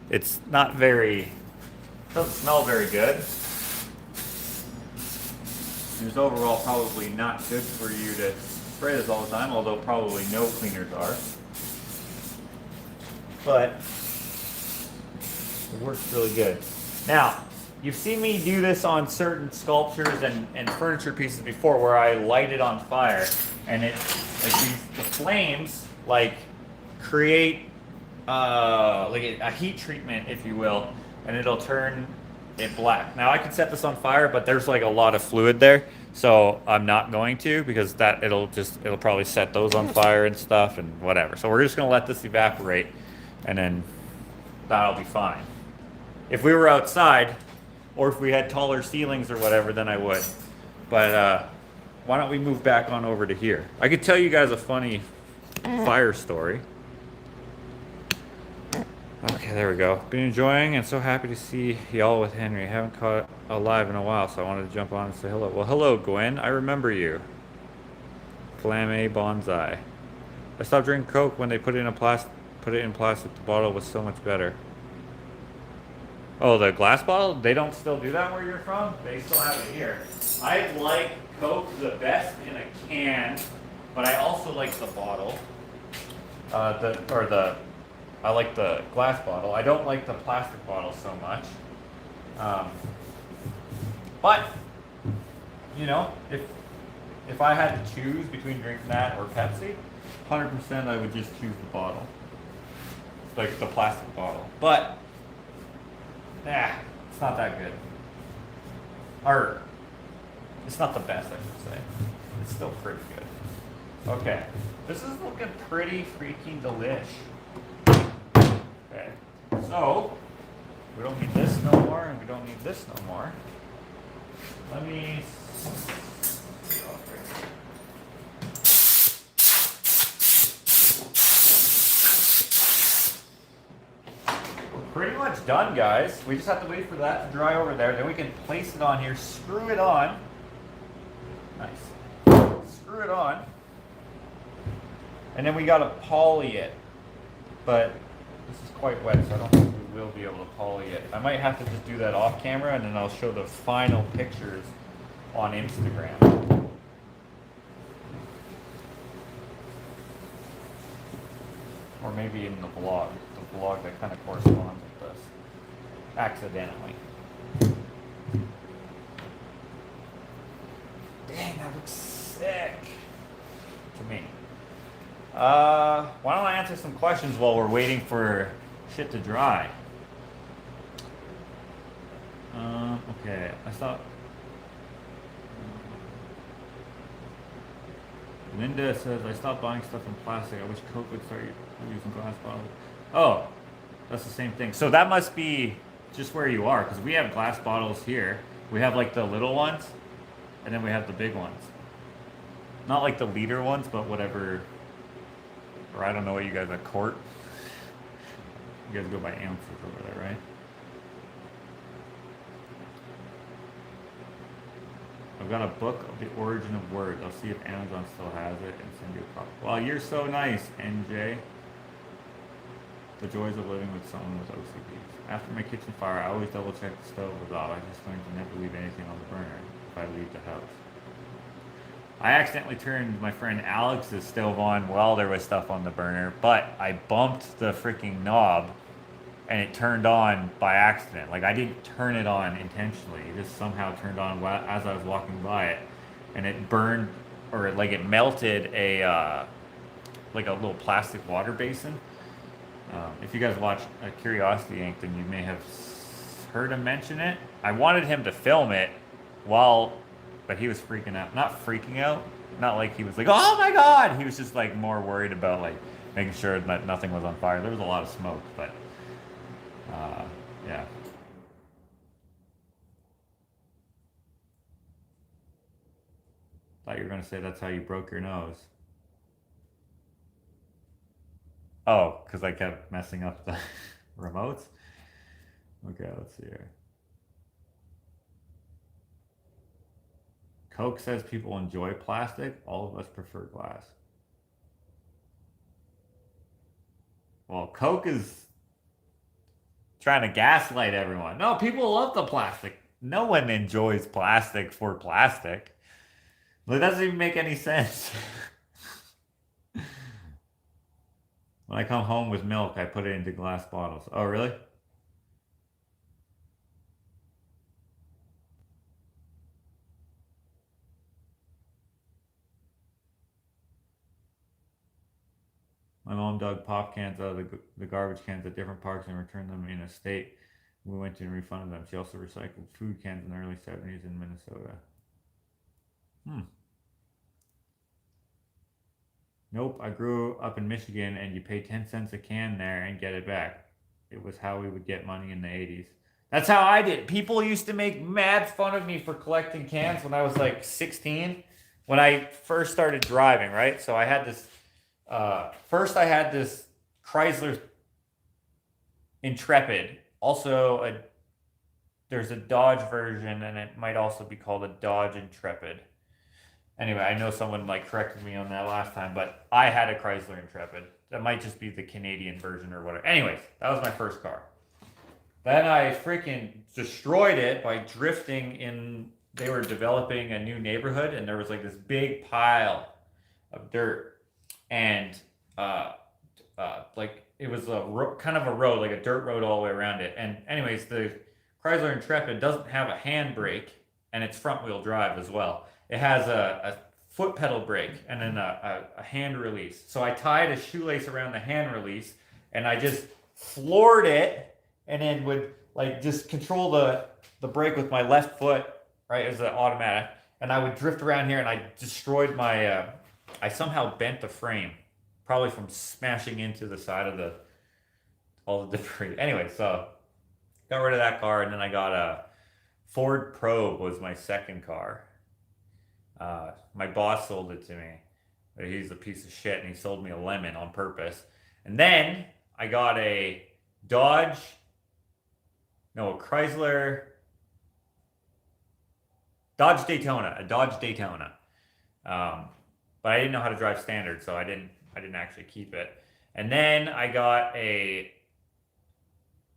It's not very, doesn't smell very good. It's overall probably not good for you to spray this all the time, although probably no cleaners are. But it works really good. Now, you've seen me do this on certain sculptures and furniture pieces before where I light it on fire and it, like the flames like create like a heat treatment, if you will, and it'll turn it black. Now I can set this on fire, but there's like a lot of fluid there, so I'm not going to, because it'll probably set those on fire and stuff and whatever. So we're just gonna let this evaporate and then that'll be fine. If we were outside, or if we had taller ceilings or whatever, then I would. But why don't we move back on over to here? I could tell you guys a funny fire story. Okay, there we go. Been enjoying and so happy to see y'all with Henry. Haven't caught alive in a while, so I wanted to jump on and say hello. Well, hello, Gwen. I remember you. Flamme Bonzai. I stopped drinking Coke when they put it in a Put it in plastic. The bottle was so much better. Oh, the glass bottle? They don't still do that where you're from? They still have it here. I like Coke the best in a can, but I also like the bottle. I like the glass bottle. I don't like the plastic bottle so much. But, you know, if I had to choose between drinking that or Pepsi, 100% I would just choose the bottle. Like the plastic bottle. But, it's not that good. Or, it's not the best, I should say. It's still pretty good. Okay, this is looking pretty freaking delish. Okay, so, we don't need this no more, and we don't need this no more. Let me see. We're pretty much done, guys. We just have to wait for that to dry over there. Then we can place it on here, screw it on. Nice. Screw it on. And then we gotta poly it. But this is quite wet, so I don't think we will be able to poly it. I might have to just do that off camera, and then I'll show the final pictures on Instagram. Or maybe in the vlog that kind of corresponds with this. Accidentally. Dang, that looks sick to me. Why don't I answer some questions while we're waiting for shit to dry? Okay, I thought Linda says, I stopped buying stuff in plastic. I wish Coke would start using glass bottles. Oh, that's the same thing. So that must be just where you are, because we have glass bottles here. We have like the little ones, and then we have the big ones. Not like the liter ones, but whatever. Or I don't know what you guys, a quart? You guys go by ounces over there, right? I've got a book of the origin of words. I'll see if Amazon still has it and send you a copy. Wow, you're so nice, NJ. The joys of living with someone with OCD. After my kitchen fire, I always double check the stove was off. I just learned to never leave anything on the burner if I leave the house. I accidentally turned my friend Alex's stove on while there was stuff on the burner, but I bumped the freaking knob and it turned on by accident. Like, I didn't turn it on intentionally. It just somehow turned on as I was walking by it, and it burned, or like it melted a like a little plastic water basin. If you guys watch Curiosity Inc., then you may have heard him mention it. I wanted him to film it but he was freaking out. Not freaking out. Not like he was like, oh my God. He was just like more worried about like making sure that nothing was on fire. There was a lot of smoke, but yeah. Thought you were going to say that's how you broke your nose. Oh, because I kept messing up the remotes? Okay, let's see here. Coke says people enjoy plastic. All of us prefer glass. Well, Coke is trying to gaslight everyone. No, people love the plastic. No one enjoys plastic for plastic. It doesn't even make any sense. When I come home with milk, I put it into glass bottles. Oh, really? My mom dug pop cans out of the garbage cans at different parks and returned them in a state. We went to and refunded them. She also recycled food cans in the early 70s in Minnesota. Nope, I grew up in Michigan and you pay 10 cents a can there and get it back. It was how we would get money in the 80s. That's how I did. People used to make mad fun of me for collecting cans when I was like 16. When I first started driving, right? So I had this... first I had this Chrysler Intrepid. Also, there's a Dodge version, and it might also be called a Dodge Intrepid. Anyway, I know someone like corrected me on that last time, but I had a Chrysler Intrepid. that might just be the Canadian version or whatever. Anyways, that was my first car. Then I freaking destroyed it by drifting in. They were developing a new neighborhood, and there was like this big pile of dirt, and like it was kind of a road, like a dirt road all the way around it. And anyways, the Chrysler Intrepid doesn't have a handbrake, and it's front wheel drive as well. It has a foot pedal brake and then a hand release. So I tied a shoelace around the hand release, and I just floored it, and then would like just control the brake with my left foot, right, as an automatic, and I would drift around here, and I destroyed my I somehow bent the frame, probably from smashing into the side of all the debris. Anyway, so got rid of that car, and then I got a Ford Probe was my second car. My boss sold it to me. He's a piece of shit, and he sold me a lemon on purpose. And then I got a Chrysler Dodge Daytona. But I didn't know how to drive standard, so I didn't actually keep it. And then I got a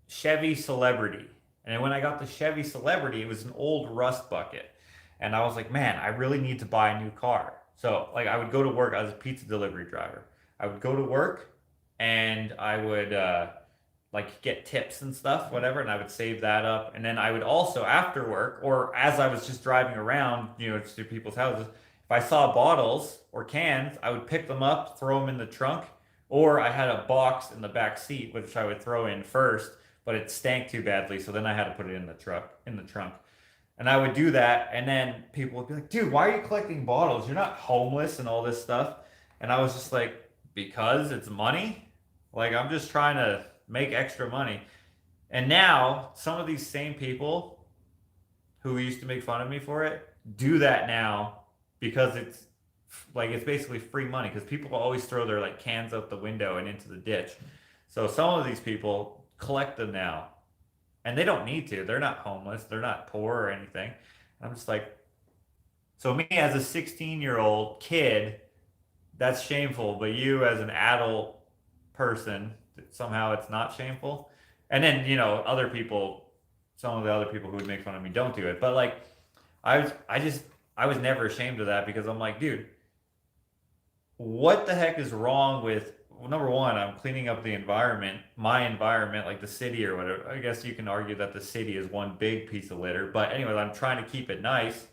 Chevy Celebrity. And when I got the Chevy Celebrity, it was an old rust bucket. And I was like, man, I really need to buy a new car. So like I would go to work. I was a pizza delivery driver. I would go to work, and I would like get tips and stuff, whatever, and I would save that up. And then I would also, after work, or as I was just driving around, to people's houses, if I saw bottles or cans, I would pick them up, throw them in the trunk, or I had a box in the back seat, which I would throw in first, but it stank too badly, so then I had to put it in the trunk. And I would do that, and then people would be like, dude, why are you collecting bottles? You're not homeless and all this stuff. And I was just like, because it's money. Like, I'm just trying to make extra money. And now, some of these same people who used to make fun of me for it, do that now because it's basically free money, because people always throw their like cans out the window and into the ditch. So some of these people collect them now, and they don't need to. They're not homeless. They're not poor or anything. I'm just like, so me as a 16-year-old kid, that's shameful. But you as an adult person, somehow it's not shameful. And then, other people, some of the other people who would make fun of me don't do it. But like, I was never ashamed of that, because I'm like, dude, what the heck is wrong with, well, number one, I'm cleaning up the environment, my environment, like the city or whatever. I guess you can argue that the city is one big piece of litter. But anyways, I'm trying to keep it nice,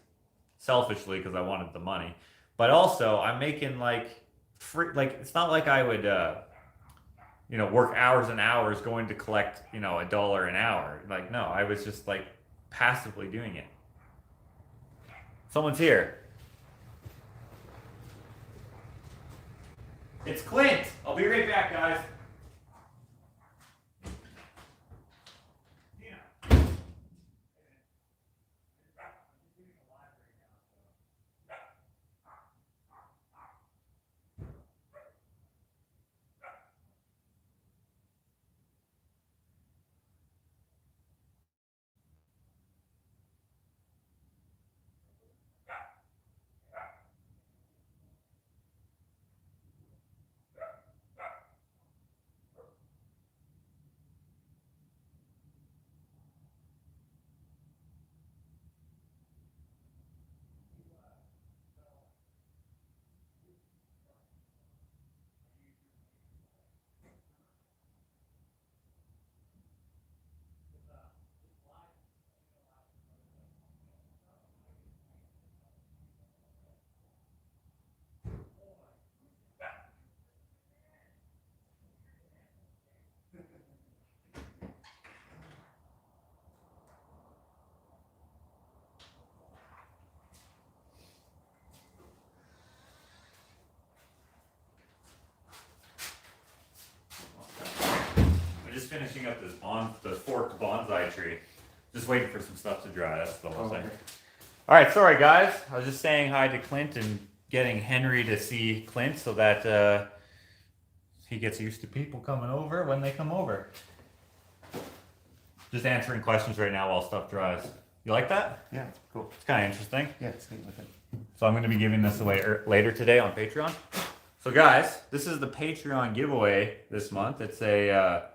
selfishly, because I wanted the money. But also, I'm making like free, like, it's not like I would, work hours and hours going to collect, $1 an hour. Like, no, I was just like passively doing it. Someone's here. It's Clint. I'll be right back, guys. Just finishing up the forked bonsai tree. Just waiting for some stuff to dry. That's the whole thing. Okay. All right, sorry guys. I was just saying hi to Clint and getting Henry to see Clint so that he gets used to people coming over when they come over. Just answering questions right now while stuff dries. You like that?
Yeah, cool.
It's kind of interesting.
Yeah, it's neat with it.
So I'm going to be giving this away later today on Patreon. So guys, this is the Patreon giveaway this month. It's a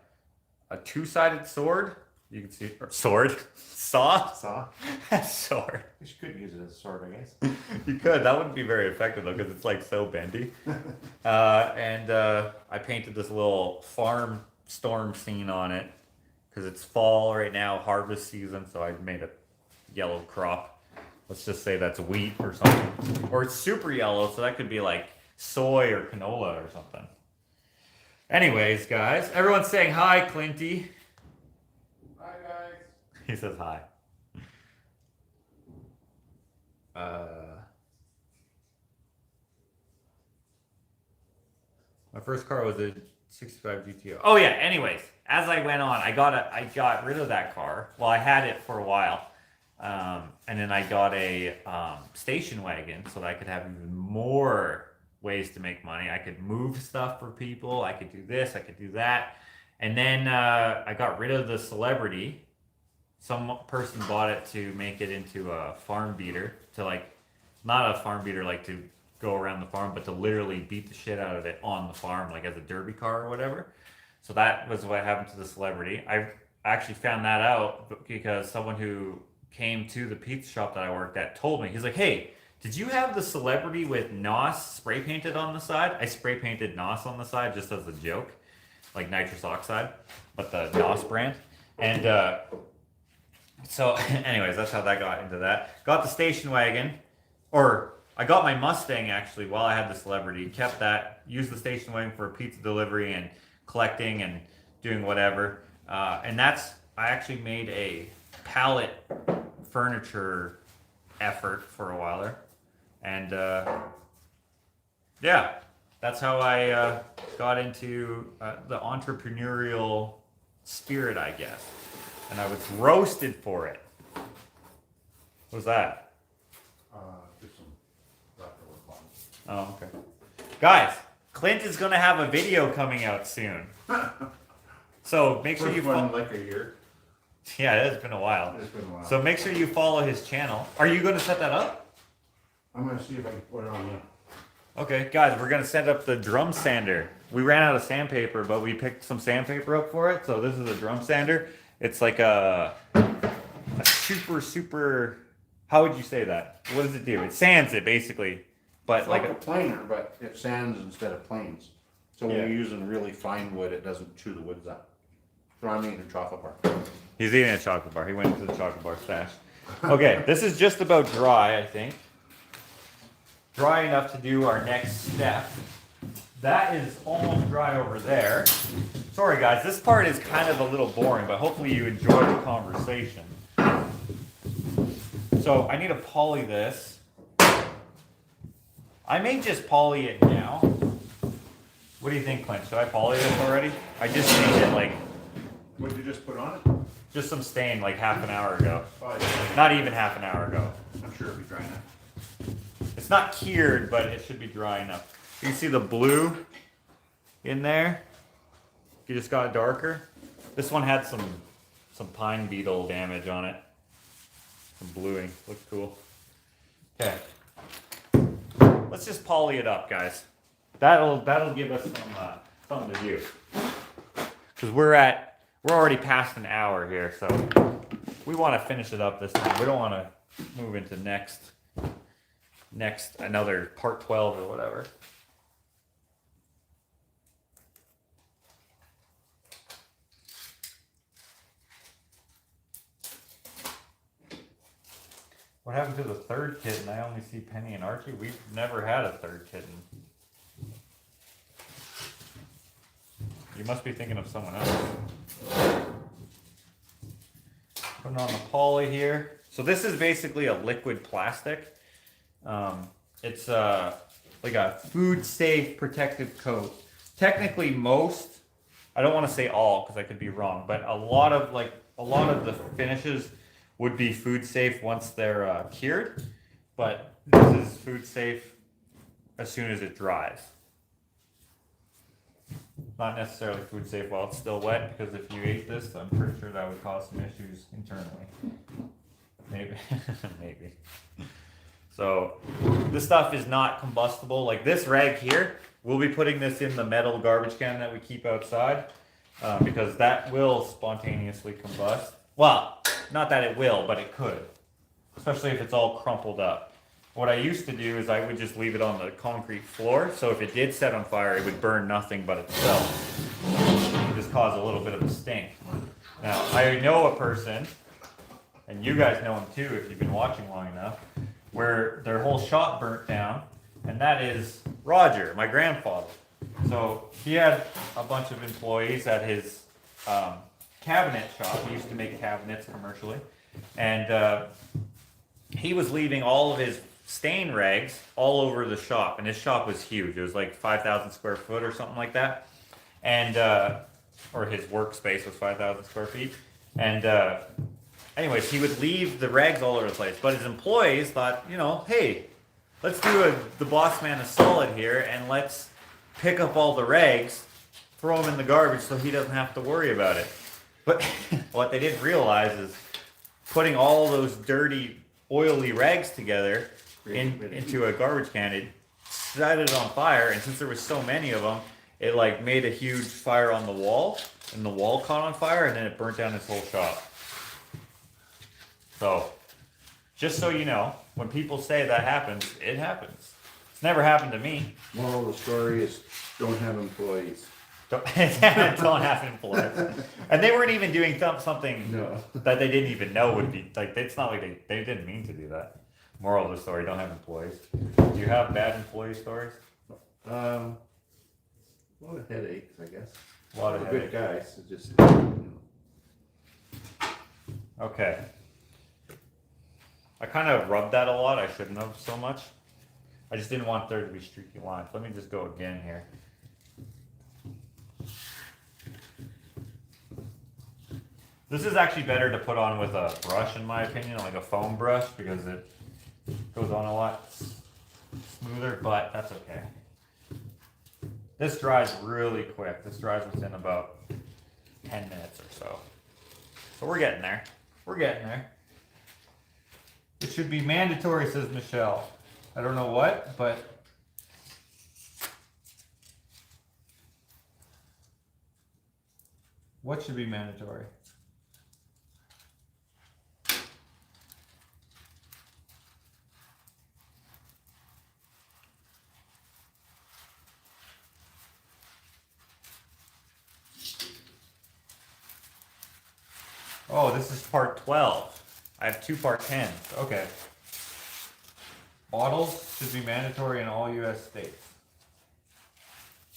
two-sided sword. You can see, or sword, saw, sword.
You could use it as a sword, I guess.
You could. That wouldn't be very effective though, because it's like so bendy. I painted this little farm storm scene on it because it's fall right now, harvest season. So I made a yellow crop. Let's just say that's wheat or something, or it's super yellow, so that could be like soy or canola or something. Anyways, guys, everyone's saying hi, Clinty.
Hi, guys.
He says hi. My first car was a 65 GTO. Oh yeah, anyways, as I went on, I got rid of that car. Well, I had it for a while. And then I got a station wagon so that I could have even more ways to make money. I could move stuff for people. I could do this. I could do that. And then I got rid of the Celebrity. Some person bought it to make it into a farm beater. To like, not a farm beater like to go around the farm, but to literally beat the shit out of it on the farm, like as a derby car or whatever. So that was what happened to the Celebrity. I actually found that out because someone who came to the pizza shop that I worked at told me. He's like, hey, did you have the Celebrity with NOS spray painted on the side? I spray painted NOS on the side just as a joke, like nitrous oxide, but the NOS brand. And so anyways, that's how that got into that. Got the station wagon, or I got my Mustang actually while I had the Celebrity, kept that, used the station wagon for pizza delivery and collecting and doing whatever. And that's, I actually made a pallet furniture effort for a while there. And yeah, that's how I got into the entrepreneurial spirit, I guess. And I was roasted for it. What was that?
Just some leftover fun.
Oh, okay. Guys, Clint is going to have a video coming out soon. So make sure you follow.
Like a year.
Yeah, it has been a while.
It's been a while.
So make sure you follow his channel. Are you going to set that up?
I'm gonna see if I can put it on you.
Okay, guys, we're going to set up the drum sander. We ran out of sandpaper, but we picked some sandpaper up for it. So this is a drum sander. It's like a super, how would you say that? What does it do? It sands it basically. But
It's like a planer, but it sands instead of planes. So when
Yeah.
you're using really fine wood, it doesn't chew the woods up. So I'm eating a chocolate bar.
He's eating a chocolate bar. He went to the chocolate bar stash. Okay, this is just about dry, I think. Dry enough to do our next step. That is almost dry over there. Sorry guys, this part is kind of a little boring, but hopefully you enjoy the conversation. So I need to poly this. I may just poly it now. What do you think, Clint? Should I poly this already? I just made it like,
What did you just put on it?
just some stain like half an hour ago.
Oh, yeah.
Not even half an hour ago.
I'm sure it'll be dry enough.
It's not cured, but it should be dry enough. You can see the blue in there. You just got darker. This one had some pine beetle damage on it. Some bluing. Looks cool. Okay. Let's just poly it up, guys. That'll give us something to do. Because we're already past an hour here, so we want to finish it up this time. We don't want to move into next another part 12 or whatever. What happened to the third kitten? I only see Penny and Archie. We've never had a third kitten. You must be thinking of someone else. Putting on the poly here. So this is basically a liquid plastic. It's like a food safe protective coat. Technically most, I don't want to say all because I could be wrong, but a lot of the finishes would be food safe once they're cured, but this is food safe as soon as it dries. Not necessarily food safe while it's still wet, because if you ate this, I'm pretty sure that would cause some issues internally. Maybe, maybe. So this stuff is not combustible. Like this rag here, we'll be putting this in the metal garbage can that we keep outside because that will spontaneously combust. Well, not that it will, but it could, especially if it's all crumpled up. What I used to do is I would just leave it on the concrete floor, so if it did set on fire, it would burn nothing but itself. It would just cause a little bit of a stink. Now, I know a person, and you guys know him too if you've been watching long enough, where their whole shop burnt down, and that is Roger, my grandfather. So he had a bunch of employees at his cabinet shop. He used to make cabinets commercially, and he was leaving all of his stain rags all over the shop, and his shop was huge. It was like 5,000 square foot or something like that, and or his workspace was 5,000 square feet, and anyways, he would leave the rags all over the place, but his employees thought, you know, hey, let's do the boss man a solid here, and let's pick up all the rags, throw them in the garbage so he doesn't have to worry about it. But what they didn't realize is putting all those dirty, oily rags together into a garbage can, it set it on fire, and since there was so many of them, it like made a huge fire on the wall, and the wall caught on fire, and then it burnt down his whole shop. So, just so you know, when people say that happens, it happens. It's never happened to me.
Moral of the story is don't have employees.
Don't have employees. And they weren't even doing something that they didn't even know would be, like, it's not like they didn't mean to do that. Moral of the story, don't have employees. Do you have bad employee stories?
A lot of headaches, I guess.
A lot of
good
headaches.
guys. It just,
Okay. I kind of rubbed that a lot. I shouldn't have so much. I just didn't want there to be streaky lines. Let me just go again here. This is actually better to put on with a brush, in my opinion, like a foam brush, because it goes on a lot smoother, but that's okay. This dries really quick. This dries within about 10 minutes or so. So we're getting there. We're getting there. It should be mandatory, says Michelle. I don't know what, but what should be mandatory? Oh, this is part 12. I have 2 part 10s. Okay. Bottles should be mandatory in all U.S. states.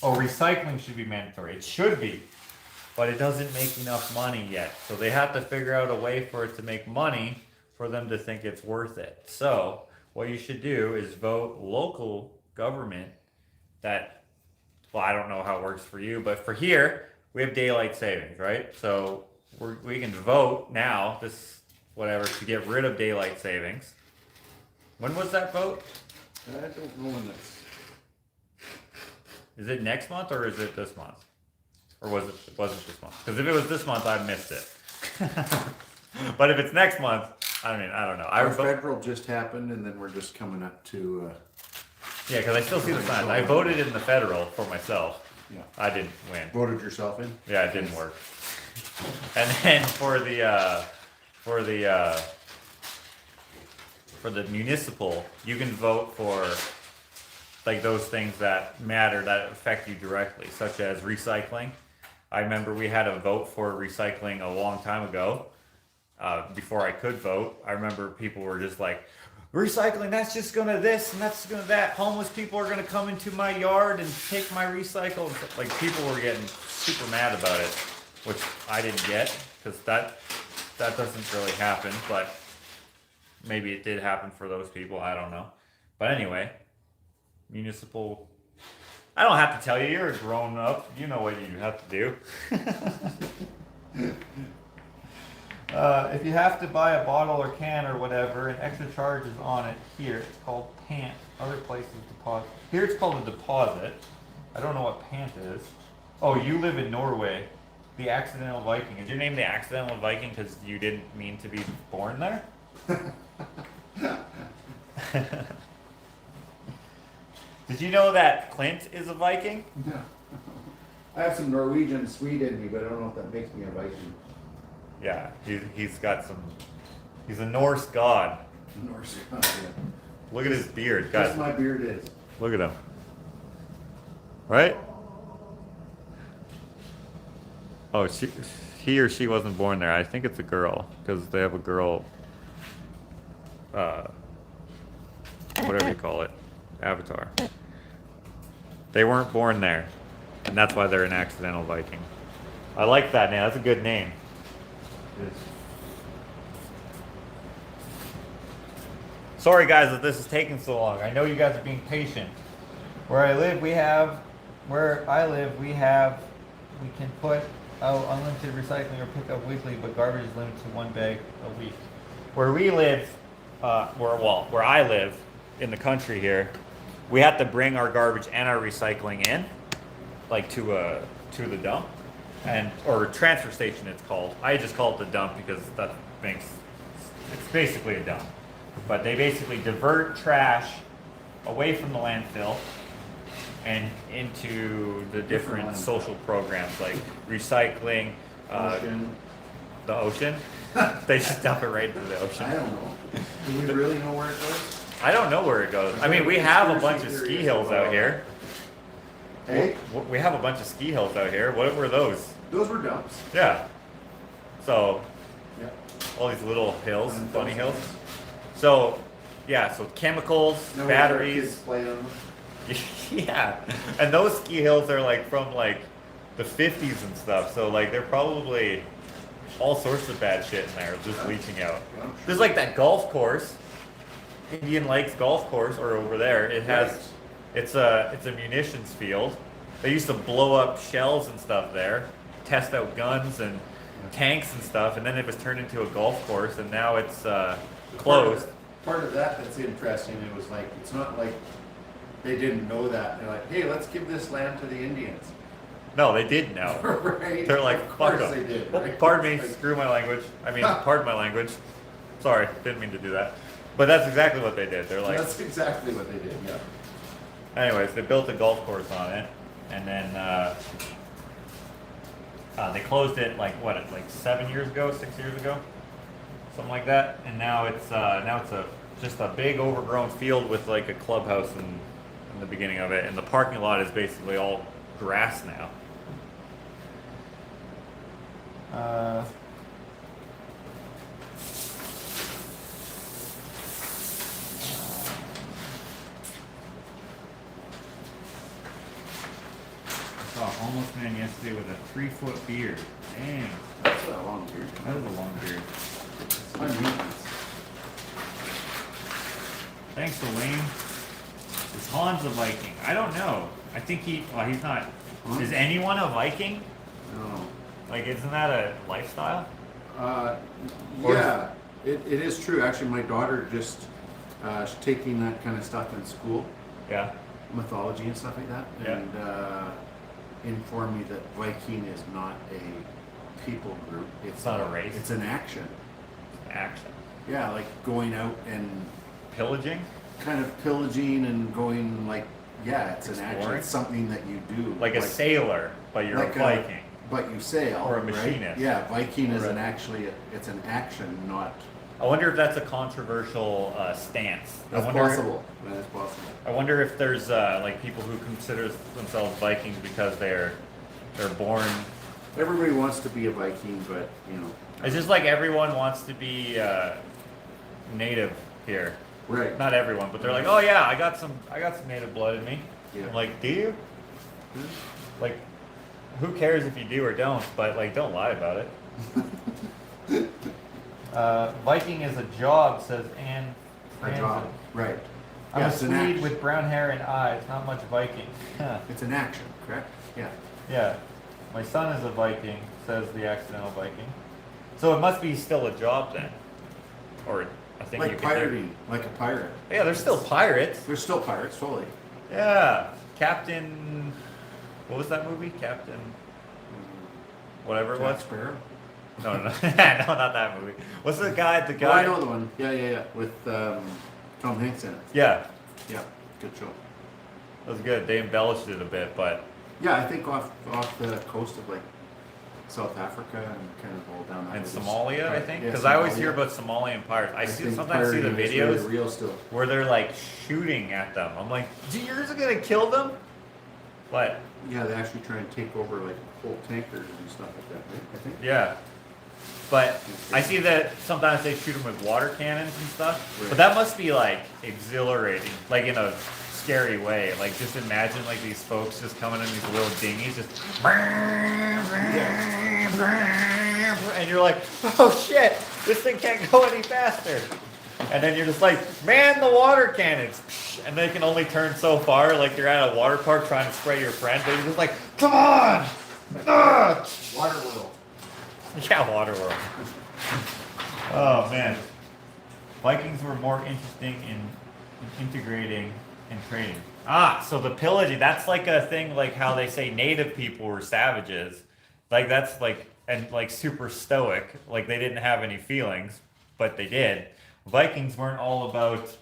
Oh, recycling should be mandatory. It should be, but it doesn't make enough money yet. So they have to figure out a way for it to make money for them to think it's worth it. So what you should do is vote local government that, well, I don't know how it works for you, but for here, we have daylight savings, right? So we can vote now, whatever, to get rid of daylight savings. When was that vote?
I don't know when that's.
Is it next month or is it this month? Or was it this month? Because if it was this month, I missed it. But if it's next month, I don't know.
Our federal just happened, and then we're just coming up to.
Yeah, because I still see the signs. I voted in the federal for myself.
Yeah.
I didn't win.
Voted yourself in?
Yeah, it didn't work. And then for the municipal, you can vote for like those things that matter, that affect you directly, such as recycling. I remember we had a vote for recycling a long time ago, before I could vote. I remember people were just like, recycling, that's just gonna this and that's gonna that. Homeless people are gonna come into my yard and take my recycle. Like, people were getting super mad about it, which I didn't get, because that doesn't really happen, but maybe it did happen for those people, I don't know. But anyway, municipal, I don't have to tell you, you're a grown up, you know what you have to do. If you have to buy a bottle or can or whatever, an extra charge is on it here. It's called pant. Other places deposit. Here it's called a deposit. I don't know what pant is. Oh, you live in Norway. The Accidental Viking. Is your name the Accidental Viking because you didn't mean to be born there? Did you know that Clint is a Viking?
Yeah. I have some Norwegian Swede in me, but I don't know if that makes me a Viking.
Yeah, he's got some. He's a Norse god.
Norse. Oh, yeah.
Look at his beard,
That's
guys.
my beard is.
Look at him. Right? Oh, he or she wasn't born there. I think it's a girl because they have a girl. Whatever you call it, avatar. They weren't born there, and that's why they're an accidental Viking. I like that name. That's a good name. Sorry guys that this is taking so long. I know you guys are being patient. Where I live, we can put out unlimited recycling or pick up weekly, but garbage is limited to 1 bag a week. Where we live, where I live in the country here, we have to bring our garbage and our recycling in, like to the dump, or transfer station it's called. I just call it the dump because it's basically a dump. But they basically divert trash away from the landfill and into the different social programs like recycling,
Ocean.
the ocean. They just dump it right into the ocean.
I don't know. Do we really know where it goes?
I don't know where it goes. I mean, we have a bunch of ski hills out here.
Hey?
We have a bunch of ski hills out here. What were those?
Those were dumps.
Yeah. So,
Yeah.
all these little hills, funny hills. So, yeah, so chemicals,
No,
batteries.
kids play on them.
Yeah. And those ski hills are like from like the 50s and stuff. So like they're probably all sorts of bad shit in there just leaching out.
Yeah.
There's like that golf course, Indian Lakes golf course, or over there. It has, it's a munitions field. They used to blow up shells and stuff there, test out guns and tanks and stuff, and then it was turned into a golf course, and now it's closed.
Part of that's interesting. It was like, it's not like they didn't know that. They're like, hey, let's give this land to the Indians.
No, they did know.
Right?
They're like,
Of
fuck
course
them.
they did,
Oh,
right?
pardon me,
Like-
screw my language. I mean, pardon my language. Sorry, didn't mean to do that. But that's exactly what they did. They're like,
That's exactly what they did, yeah.
anyways, they built a golf course on it, and then they closed it like 7 years ago, 6 years ago, something like that. And now it's just a big overgrown field with like a clubhouse in the beginning of it, and the parking lot is basically all grass now. I saw a homeless man yesterday with a 3-foot beard. Dang,
That's a long beard.
that is a long beard.
It's my maintenance.
Thanks, Elaine. Is Hans a Viking? I don't know. I think he's not.
Huh?
Is anyone a Viking?
No.
Like, isn't that a lifestyle? Or
Yeah, it is true. Actually, my daughter just she's taking that kind of stuff in school,
Yeah.
mythology and stuff like that,
Yeah.
and informed me that Viking is not a people group.
It's not a race.
It's an action.
Action.
Yeah, like going out and
Pillaging?
kind of pillaging and going like, yeah, it's an action.
Exploring?
It's something that you do.
Like a sailor, but you're
like
a Viking.
But you sail.
Or a
right?
machinist.
Yeah, Viking is
Or
an it's an action, not.
I wonder if that's a controversial stance.
That's possible. That is possible.
I wonder if there's like people who consider themselves Vikings because they're born.
Everybody wants to be a Viking, but you know.
It's just like everyone wants to be native here.
Right.
Not everyone, but they're like, oh yeah, I got some native blood in me.
Yeah.
I'm like, do you? Like, who cares if you do or don't? But like, don't lie about it. Viking is a job, says Anne.
A job. Right.
I'm
Yeah,
a
it's an
Swede
action.
with brown hair and eyes, not much Viking.
It's an action, correct? Yeah.
Yeah, my son is a Viking, says the accidental Viking. So it must be still a job then, or I think you
Like
could
pirating, like a pirate.
Yeah, they're still pirates.
They're still pirates, totally.
Yeah, Captain. What was that movie? Captain. Whatever it
Jack
was.
Sparrow.
No, no, no, not that movie. What's the guy? The
Oh, I
guy.
know the one. Yeah. With Tom Hanks in it.
Yeah,
Yeah, good show.
that was good. They embellished it a bit, but
Yeah, I think off the coast of like South Africa and kind of all down that
and
way.
Somalia, I think,
Yeah,
because I always
Somalia.
hear about Somalian pirates. I see
think
sometimes see the
pirating is
videos
really real still.
where they're like shooting at them. I'm like, yours are gonna kill them? But
Yeah, they actually try and take over like whole tankers and stuff like that, right? I think.
yeah, but I see that sometimes they shoot them with water cannons and stuff.
Right.
But that must be like exhilarating, like in a scary way. Like just imagine like these folks just coming in these little dinghies, just and you're like, oh shit, this thing can't go any faster. And then you're just like, man, the water cannons, and they can only turn so far. Like you're at a water park trying to spray your friend, but you're just like, come on.
Waterworld.
Yeah, Waterworld. Oh man, Vikings were more interesting in integrating and trading. Ah, so the pillaging, that's like a thing, like how they say native people were savages. Like that's like, and like super stoic, like they didn't have any feelings, but they did. Vikings weren't all about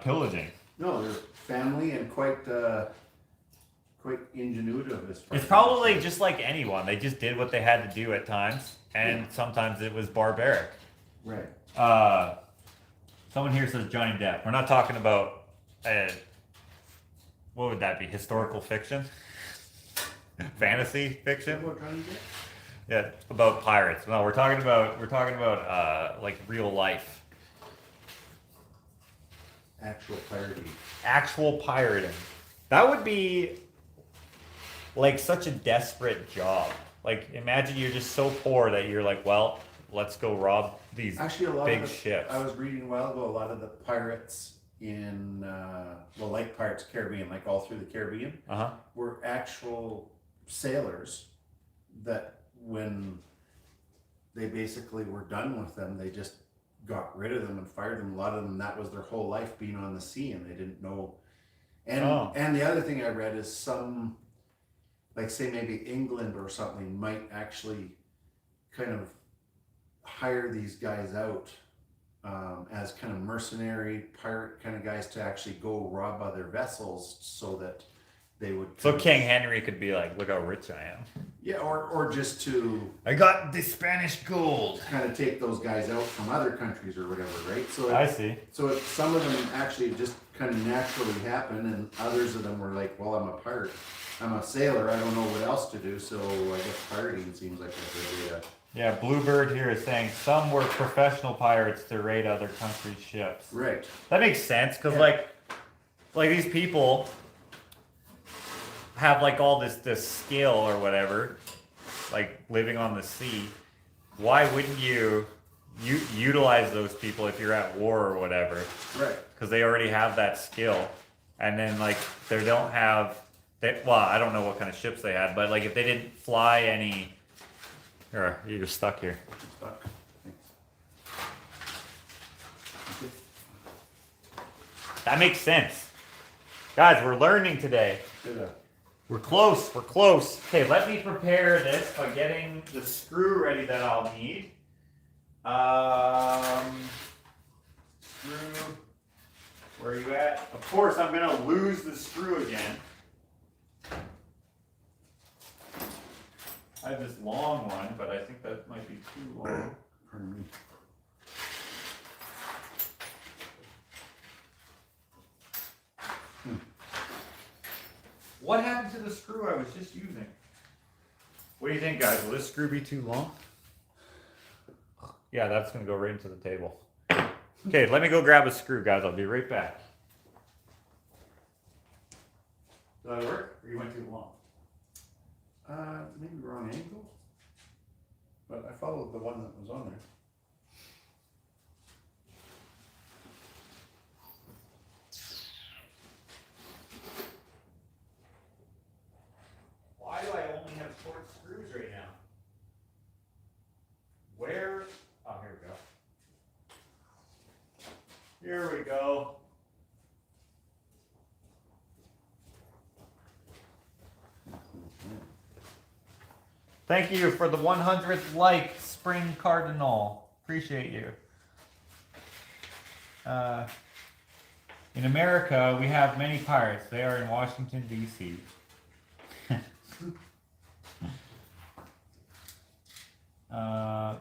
pillaging.
No, they're family and quite ingenuitive as far
It's
as
probably just like anyone. They just did what they had to do at times, and sometimes it was barbaric.
right.
Someone here says Johnny Depp. We're not talking about what would that be? Historical fiction, fantasy fiction.
What kind of
Yeah, about pirates. No, we're talking about like real life,
actual pirating?
actual pirating. That would be like such a desperate job. Like imagine you're just so poor that you're like, well, let's go rob these
Actually, a lot
big
of the,
ships.
I was reading a while ago. A lot of the pirates in like Pirates of the Caribbean, like all through the Caribbean,
Uh-huh.
were actual sailors that when they basically were done with them, they just got rid of them and fired them. A lot of them, that was their whole life, being on the sea, and they didn't know. And
Oh.
and the other thing I read is some, like say maybe England or something, might actually kind of hire these guys out as kind of mercenary pirate kind of guys to actually go rob other vessels, so that they would.
So
kind of-
King Henry could be like, look how rich I am.
Yeah, or just to
I got the Spanish gold.
kind of take those guys out from other countries or whatever, right? So
I see.
so some of them actually just kind of naturally happen, and others of them were like, well, I'm a pirate, I'm a sailor, I don't know what else to do, so I guess pirating seems like a good idea.
Yeah, Bluebird here is saying some were professional pirates to raid other countries' ships.
Right.
That makes sense, because
Yeah.
like these people have like all this skill or whatever, like living on the sea. Why wouldn't you utilize those people if you're at war or whatever?
Right.
Because they already have that skill, and then like they don't have well, I don't know what kind of ships they had, but like if they didn't fly any, or you're stuck here.
Stuck. Thanks.
That makes sense, guys. We're learning today.
Good.
We're close. We're close. Okay, let me prepare this by getting the screw ready that I'll need. Screw. Where are you at? Of course, I'm gonna lose the screw again. I have this long one, but I think that might be too long.
Pardon me.
What happened to the screw I was just using? What do you think, guys? Will this screw be too long? Yeah, that's gonna go right into the table. Okay, let me go grab a screw, guys. I'll be right back. Did that work? Or you went too long?
Maybe wrong angle, but I followed the one that was on there.
Why do I only have short screws right now? Where? Oh, here we go. Here we go. Thank you for the 100th like, Spring Cardinal. Appreciate you. In America, we have many pirates. They are in Washington, D.C.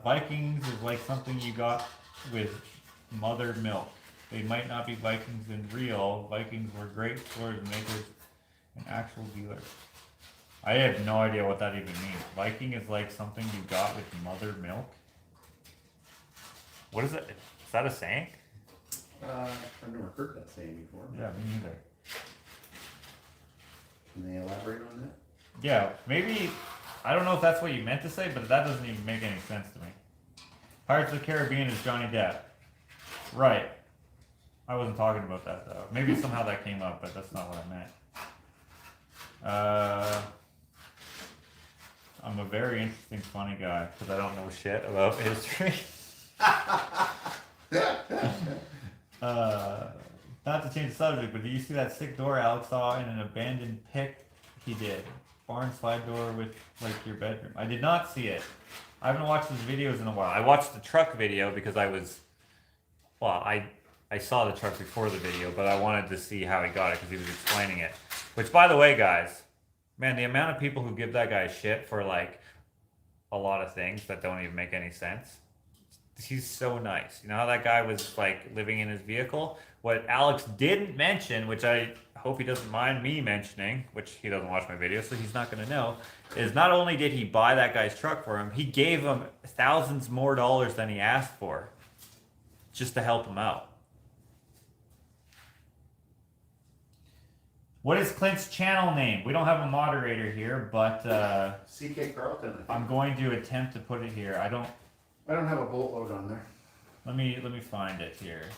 Vikings is like something you got with mother milk. They might not be Vikings in real. Vikings were great swords makers and actual dealers. I have no idea what that even means. Viking is like something you got with mother milk? What is it? Is that a saying?
I've never heard that saying before.
Yeah, me neither.
Can they elaborate on that?
Yeah, maybe, I don't know if that's what you meant to say, but that doesn't even make any sense to me. Pirates of the Caribbean is Johnny Depp. Right. I wasn't talking about that though. Maybe somehow that came up, but that's not what I meant. I'm a very interesting, funny guy, because I don't know shit about history. Not to change the subject, but do you see that sick door Alex saw in an abandoned pic? He did. Barn slide door with like your bedroom. I did not see it. I haven't watched his videos in a while. I watched the truck video because I saw the truck before the video, but I wanted to see how he got it because he was explaining it. Which, by the way, guys, man, the amount of people who give that guy shit for like a lot of things that don't even make any sense. He's so nice. You know how that guy was like living in his vehicle? What Alex didn't mention, which I hope he doesn't mind me mentioning, which he doesn't watch my videos, so he's not going to know, is not only did he buy that guy's truck for him, he gave him thousands more dollars than he asked for just to help him out. What is Clint's channel name? We don't have a moderator here, but
CK Carlton.
I'm going to attempt to put it here. I don't
have a boatload on there.
Let me find it here.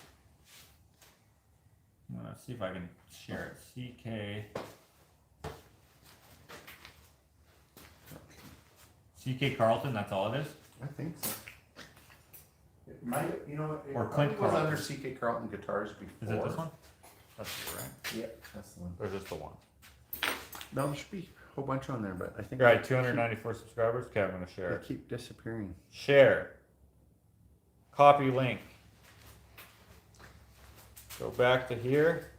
I'm gonna see if I can share it. CK Carlton. That's all it is.
I think so. It might, you know, it
Or Clint
was
Carlton.
under CK Carlton Guitars before.
Is it this one? That's it, right?
Yeah, that's the one.
Or is this the one?
No, there should be a whole bunch on there, but I think.
Right, 294 subscribers. Okay, I'm gonna share
They
it.
keep disappearing.
Share. Copy link. Go back to here.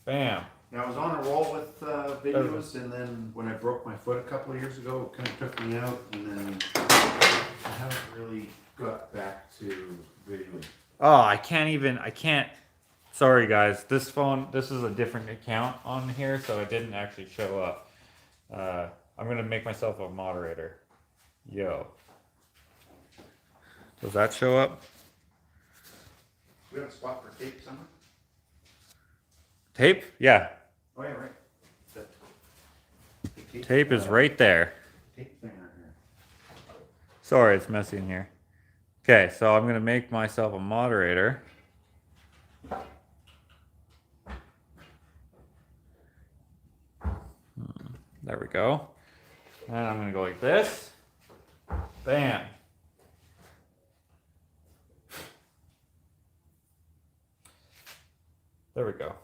Bam.
Now I was on a roll with videos, and then when I broke my foot a couple of years ago, it kind of took me out, and then I haven't really got back to videoing.
Oh, I can't. Sorry guys, this is a different account on here, so it didn't actually show up. I'm gonna make myself a moderator. Yo. Does that show up?
We have a spot for tape somewhere?
Tape? Yeah.
Oh yeah, right. The
Tape is right there.
Tape thing right here.
Sorry, it's messy in here. Okay, so I'm gonna make myself a moderator. There we go. And I'm gonna go like this. Bam. There we go.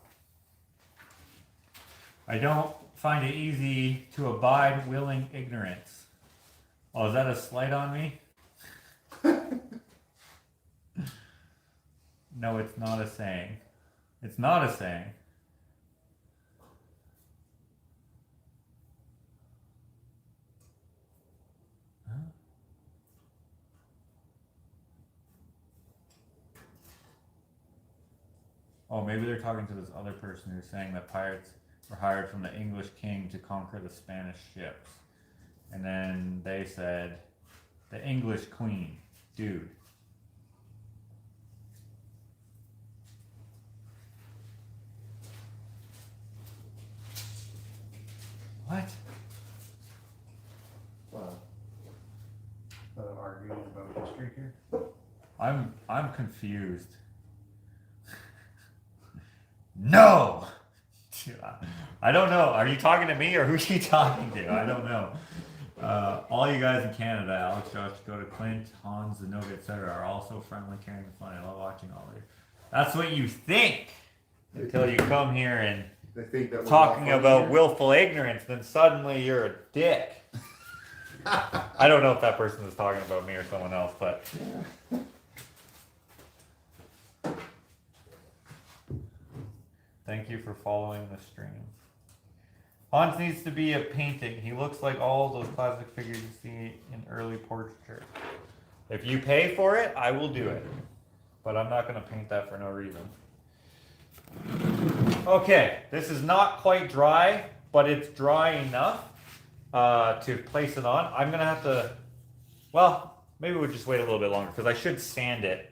I don't find it easy to abide willing ignorance. Oh, is that a slight on me? No, it's not a saying. It's not a saying. Huh? Oh, maybe they're talking to this other person who's saying that pirates were hired from the English king to conquer the Spanish ships. And then they said, the English queen. Dude. What?
Well, arguing about history here.
I'm confused. No! I don't know. Are you talking to me or who's she talking to? I don't know. All you guys in Canada, Alex, Josh, Dakota, Clint, Hans, Zenoga, etc., are also friendly, caring, and funny. I love watching all of you. That's what you think until you come here and
They think that we're
talking
all
about
funny
willful ignorance, then suddenly you're a dick. I don't know if that person is talking about me or someone else, but Thank you for following the stream. Hans needs to be a painting. He looks like all those classic figures you see in early portraiture. If you pay for it, I will do it. But I'm not going to paint that for no reason. Okay, this is not quite dry, but it's dry enough to place it on. I'm going to have to, well, maybe we'll just wait a little bit longer because I should sand it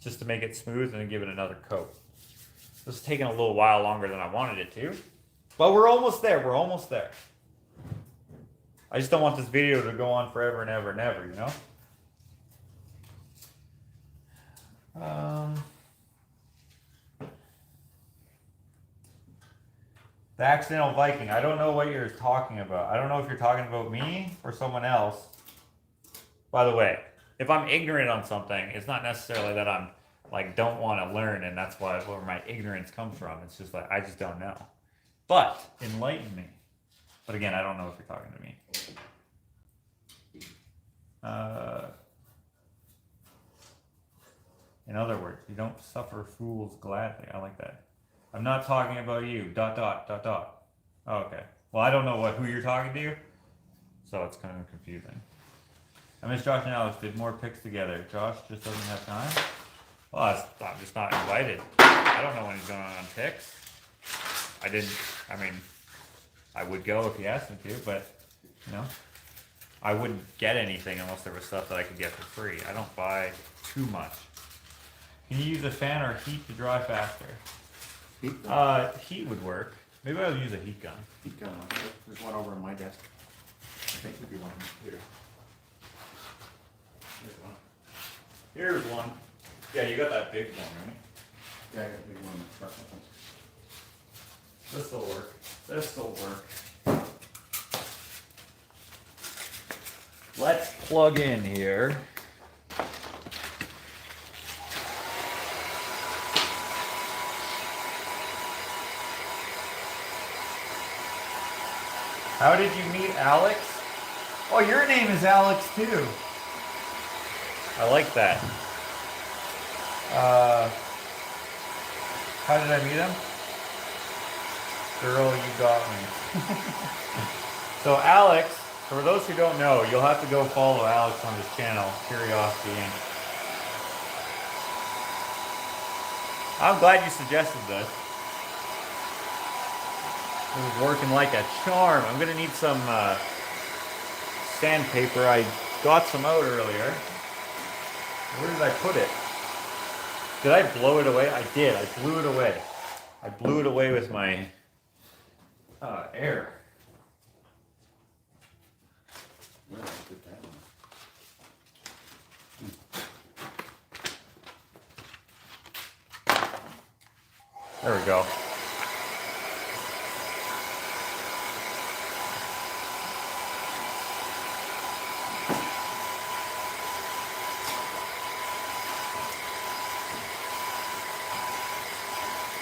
just to make it smooth and then give it another coat. This is taking a little while longer than I wanted it to. But we're almost there. We're almost there. I just don't want this video to go on forever and ever and ever, you know? The accidental Viking. I don't know what you're talking about. I don't know if you're talking about me or someone else. By the way, if I'm ignorant on something, it's not necessarily that I'm like don't want to learn and that's where my ignorance comes from. It's just like I just don't know. But enlighten me. But again, I don't know if you're talking to me. In other words, you don't suffer fools gladly. I like that. I'm not talking about you. ... Oh, okay. Well, I don't know who you're talking to, so it's kind of confusing. I miss Josh and Alex. Did more pics together. Josh just doesn't have time. Well, I'm just not invited. I don't know when he's going on pics. I mean, I would go if he asked me to, but, you know, I wouldn't get anything unless there was stuff that I could get for free. I don't buy too much. Can you use a fan or heat to dry faster? Heat would work. Maybe I'll use a heat gun.
Heat gun. There's one over on my desk. I think there'd be one here.
Here's one. Yeah, you got that big one, right?
Yeah, I got a big one.
This'll work. This'll work. Let's plug in here. How did you meet Alex? Oh, your name is Alex too. I like that. How did I meet him? Girl, you got me. So Alex, for those who don't know, you'll have to go follow Alex on his channel, Curiosity Inc. I'm glad you suggested this. It was working like a charm. I'm gonna need some sandpaper. I got some out earlier. Where did I put it? Did I blow it away? I did. I blew it away. I blew it away with my air.
Where did I put that one?
There we go.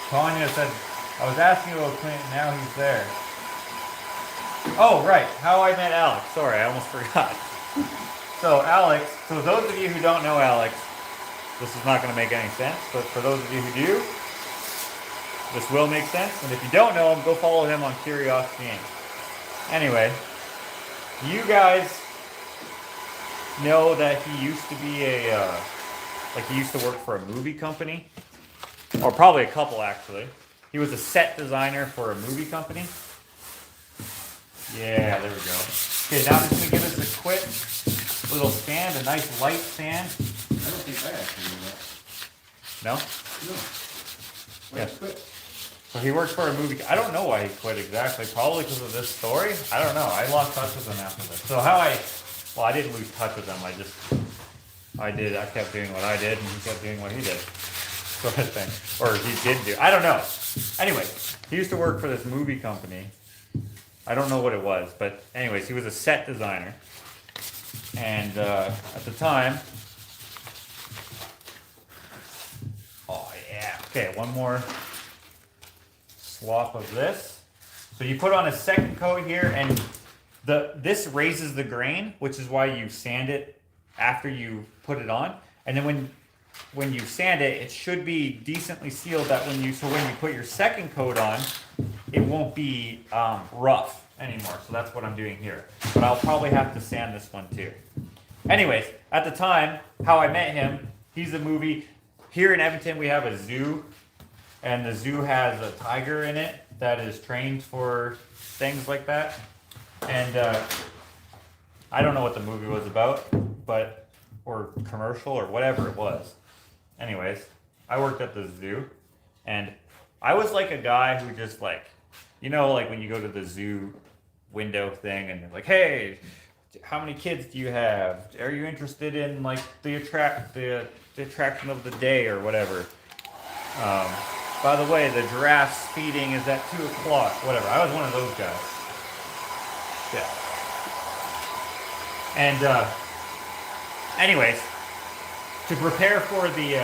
Tanya said, I was asking about Clint, now he's there. Oh, right, how I met Alex. Sorry, I almost forgot. So Alex, so those of you who don't know Alex, this is not going to make any sense, but for those of you who do, this will make sense. And if you don't know him, go follow him on Curiosity Inc. Anyway, you guys know that he used to be he used to work for a movie company. Or probably a couple, actually. He was a set designer for a movie company. Yeah, there we go. Okay, now I'm just going to give us a quick little sand, a nice light sand.
I don't think I actually knew that.
No?
No. Why
Yeah.
did you quit?
So he worked for a movie. I don't know why he quit exactly. Probably because of this story. I don't know. I lost touch with him after this. So I didn't lose touch with him. I kept doing what I did and he kept doing what he did. Sort of thing. Or he did do. I don't know. Anyway, he used to work for this movie company. I don't know what it was, but anyways, he was a set designer. And at the time, oh yeah. Okay, one more swap of this. So you put on a second coat here, and this raises the grain, which is why you sand it after you put it on. And then when you sand it, it should be decently sealed that when you put your second coat on, it won't be rough anymore. So that's what I'm doing here. But I'll probably have to sand this one too. Anyways, at the time, how I met him, he's a movie. Here in Edmonton, we have a zoo, and the zoo has a tiger in it that is trained for things like that. And I don't know what the movie was about, or commercial or whatever it was. Anyways, I worked at the zoo, and I was like a guy who just like, you know, like when you go to the zoo window thing and they're like, hey, how many kids do you have? Are you interested in like the attraction of the day or whatever? By the way, the giraffe's feeding is at 2 o'clock, whatever. I was one of those guys. Yeah. And anyways, to prepare for the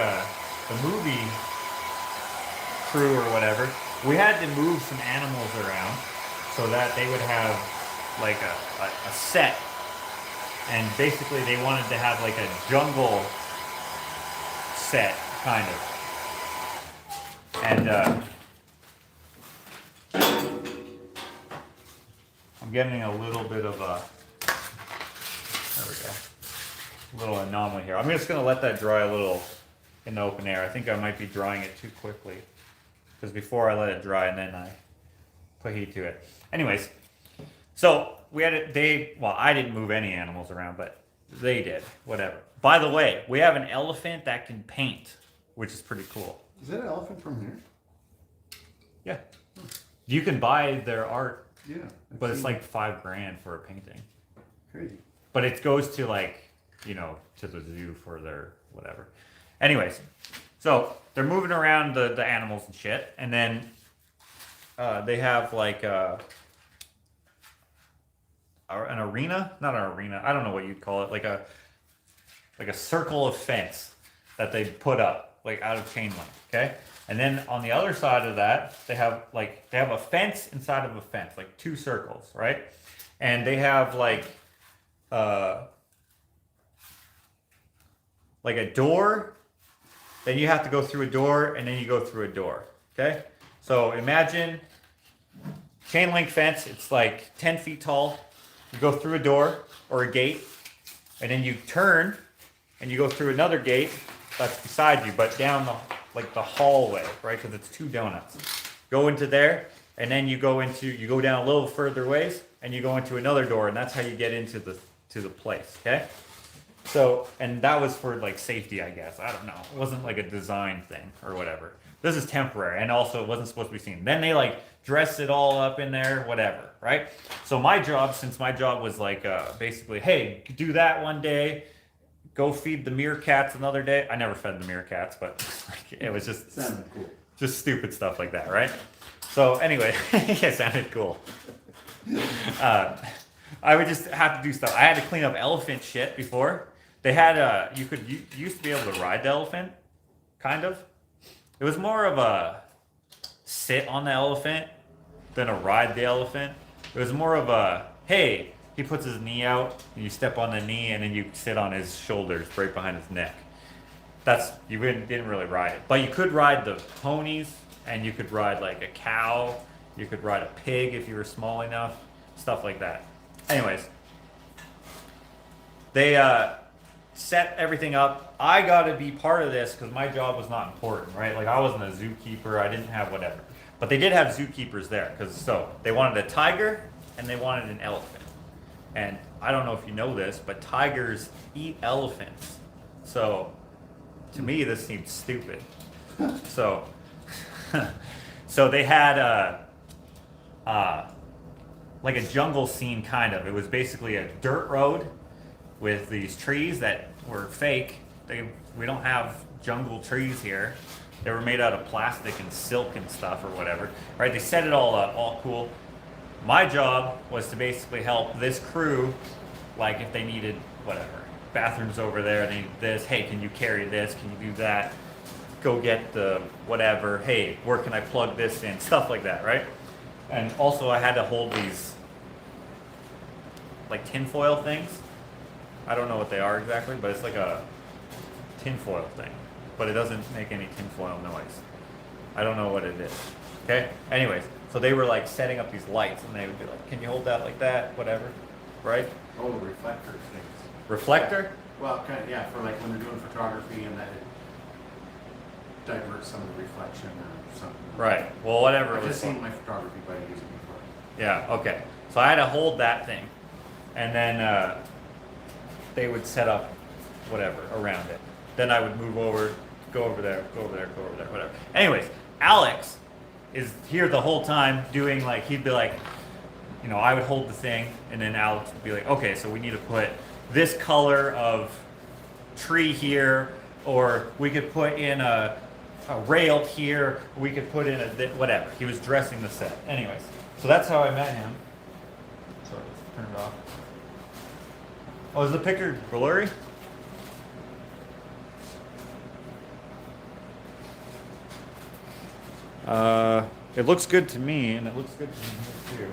movie crew or whatever, we had to move some animals around so that they would have like a set. And basically they wanted to have like a jungle set, kind of. And I'm getting a little bit of a, there we go, little anomaly here. I'm just gonna let that dry a little in the open air. I think I might be drying it too quickly, because before I let it dry and then I put heat to it. Anyways, so we had it, well, I didn't move any animals around, but they did, whatever. By the way, we have an elephant that can paint, which is pretty cool.
Is that an elephant from here?
Yeah. You can buy their art,
Yeah.
but it's like $5,000 for a painting.
Crazy.
But it goes to like, you know, to the zoo for their whatever. Anyways, so they're moving around the animals and shit, and then they have like an arena, not an arena, I don't know what you'd call it, like a circle of fence that they put up, like out of chain link, okay? And then on the other side of that, they have a fence inside of a fence, like 2 circles, right? And they have like a door, then you have to go through a door, and then you go through a door, okay? So imagine chain link fence, it's like 10 feet tall. You go through a door or a gate, and then you turn and you go through another gate that's beside you, but down the hallway, right? Because it's 2 donuts. Go into there, and then you go down a little further ways, and you go into another door, and that's how you get into the place, okay? So, and that was for like safety, I guess. I don't know. It wasn't like a design thing or whatever. This is temporary, and also it wasn't supposed to be seen. Then they like dress it all up in there, whatever, right? So my job, since my job was like basically, hey, do that one day, go feed the meerkats another day. I never fed the meerkats, but like, it was just
Sounded cool.
Just stupid stuff like that, right? So anyway, it sounded cool. I would just have to do stuff. I had to clean up elephant shit before. They had you used to be able to ride the elephant, kind of. It was more of a sit on the elephant than a ride the elephant. It was more of a, hey, he puts his knee out, and you step on the knee, and then you sit on his shoulders right behind his neck. You didn't really ride it. But you could ride the ponies, and you could ride like a cow, you could ride a pig if you were small enough, stuff like that. Anyways, they set everything up. I got to be part of this because my job was not important, right? Like I wasn't a zookeeper, I didn't have whatever. But they did have zookeepers there because they wanted a tiger and they wanted an elephant. And I don't know if you know this, but tigers eat elephants. So to me, this seems stupid. So they had like a jungle scene, kind of. It was basically a dirt road with these trees that were fake. We don't have jungle trees here. They were made out of plastic and silk and stuff or whatever. Right? They set it all up, all cool. My job was to basically help this crew, like if they needed whatever, bathrooms over there, they need this, hey, can you carry this, can you do that, go get the whatever, hey, where can I plug this in, stuff like that, right? And also I had to hold these like tinfoil things. I don't know what they are exactly, but it's like a tinfoil thing. but it doesn't make any tinfoil noise. I don't know what it is. Okay? Anyways, so they were like setting up these lights and they would be like, can you hold that like that? Whatever. Right?
Oh, reflector things.
Reflector?
Well, kind of, yeah, for like when they're doing photography and that it diverts some of the reflection or something.
Right. Well, whatever.
I've
it
just
was
seen my photography buddy using it before.
Yeah, okay. So I had to hold that thing, and then they would set up whatever around it. Then I would move over, go over there, go over there, go over there, whatever. Anyways, Alex is here the whole time doing like, he'd be like, you know, I would hold the thing, and then Alex would be like, okay, so we need to put this color of tree here, or we could put in a rail here, we could put in a, whatever. He was dressing the set. Anyways, so that's how I met him. Sorry, let's turn it off. Oh, is the picture blurry? It looks good to me, and it looks good to me too.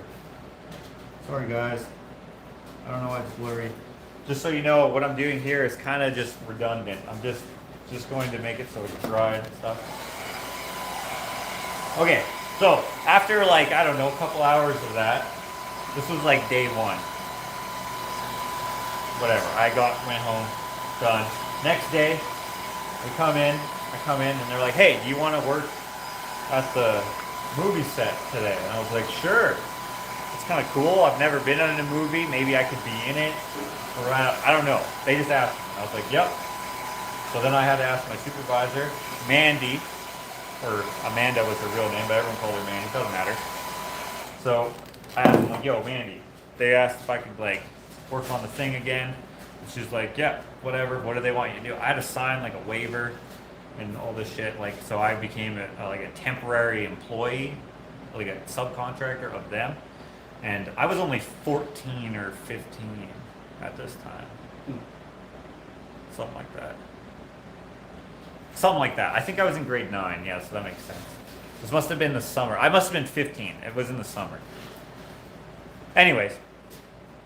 Sorry guys, I don't know why it's blurry. Just so you know, what I'm doing here is kind of just redundant. I'm just going to make it so it's dry and stuff. Okay, so after like, I don't know, a couple hours of that, this was like day one. Whatever, went home, done. Next day, I come in, and they're like, hey, do you want to work at the movie set today? And I was like, sure. It's kind of cool. I've never been in a movie. Maybe I could be in it. Or I don't know. They just asked me. I was like, yep. So then I had to ask my supervisor, Mandy, or Amanda was her real name, but everyone called her Mandy. Doesn't matter. So I asked them, like, yo, Mandy. They asked if I could like work on the thing again. And she's like, yeah, whatever. What do they want you to do? I had to sign like a waiver and all this shit. Like, so I became like a temporary employee, like a subcontractor of them. And I was only 14 or 15 at this time. Something like that. Something like that. I think I was in grade 9. Yeah, so that makes sense. This must have been the summer. I must have been 15. It was in the summer. Anyways,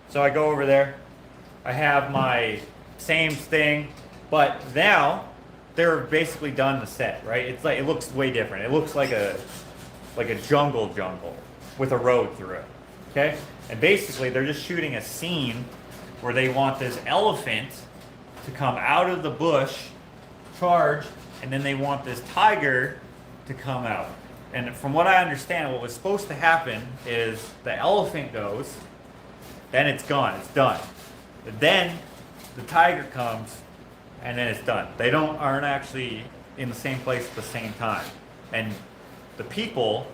so I go over there. I have my same thing, but now they're basically done the set, right? It's like, it looks way different. It looks like a jungle with a road through it. Okay? And basically they're just shooting a scene where they want this elephant to come out of the bush, charge, and then they want this tiger to come out. And from what I understand, what was supposed to happen is the elephant goes, then it's gone, it's done. But then the tiger comes, and then it's done. They aren't actually in the same place at the same time. And the people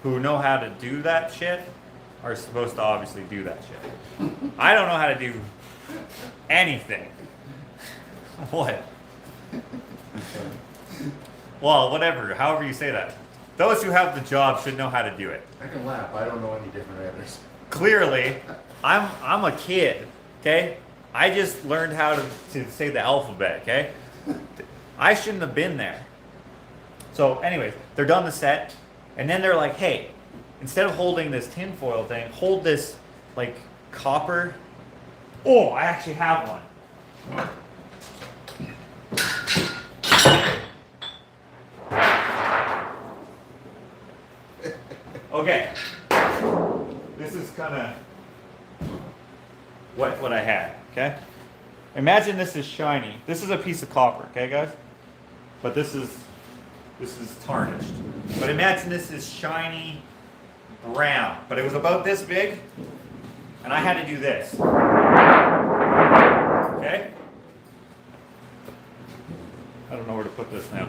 who know how to do that shit are supposed to obviously do that shit. I don't know how to do anything. What? Well, whatever, however you say that. Those who have the job should know how to do it.
I can laugh. I don't know any different others.
Clearly, I'm a kid, okay? I just learned how to say the alphabet, okay? I shouldn't have been there. So anyways, they're done the set, and then they're like, hey, instead of holding this tinfoil thing, hold this like copper. Oh, I actually have one. Okay, this is kind of what I had, okay? Imagine this is shiny. This is a piece of copper, okay guys? But this is tarnished. But imagine this is shiny brown, but it was about this big, and I had to do this. Okay? I don't know where to put this now.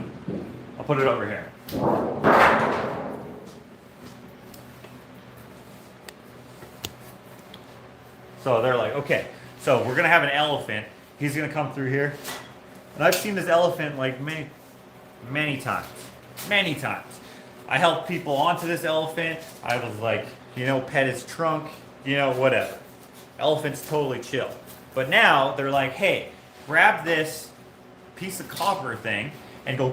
I'll put it over here. So they're like, okay, so we're gonna have an elephant. He's gonna come through here. And I've seen this elephant like many times. Many times. I helped people onto this elephant. I was like, you know, pet his trunk, you know, whatever. Elephant's totally chill. But now they're like, hey, grab this piece of copper thing and go,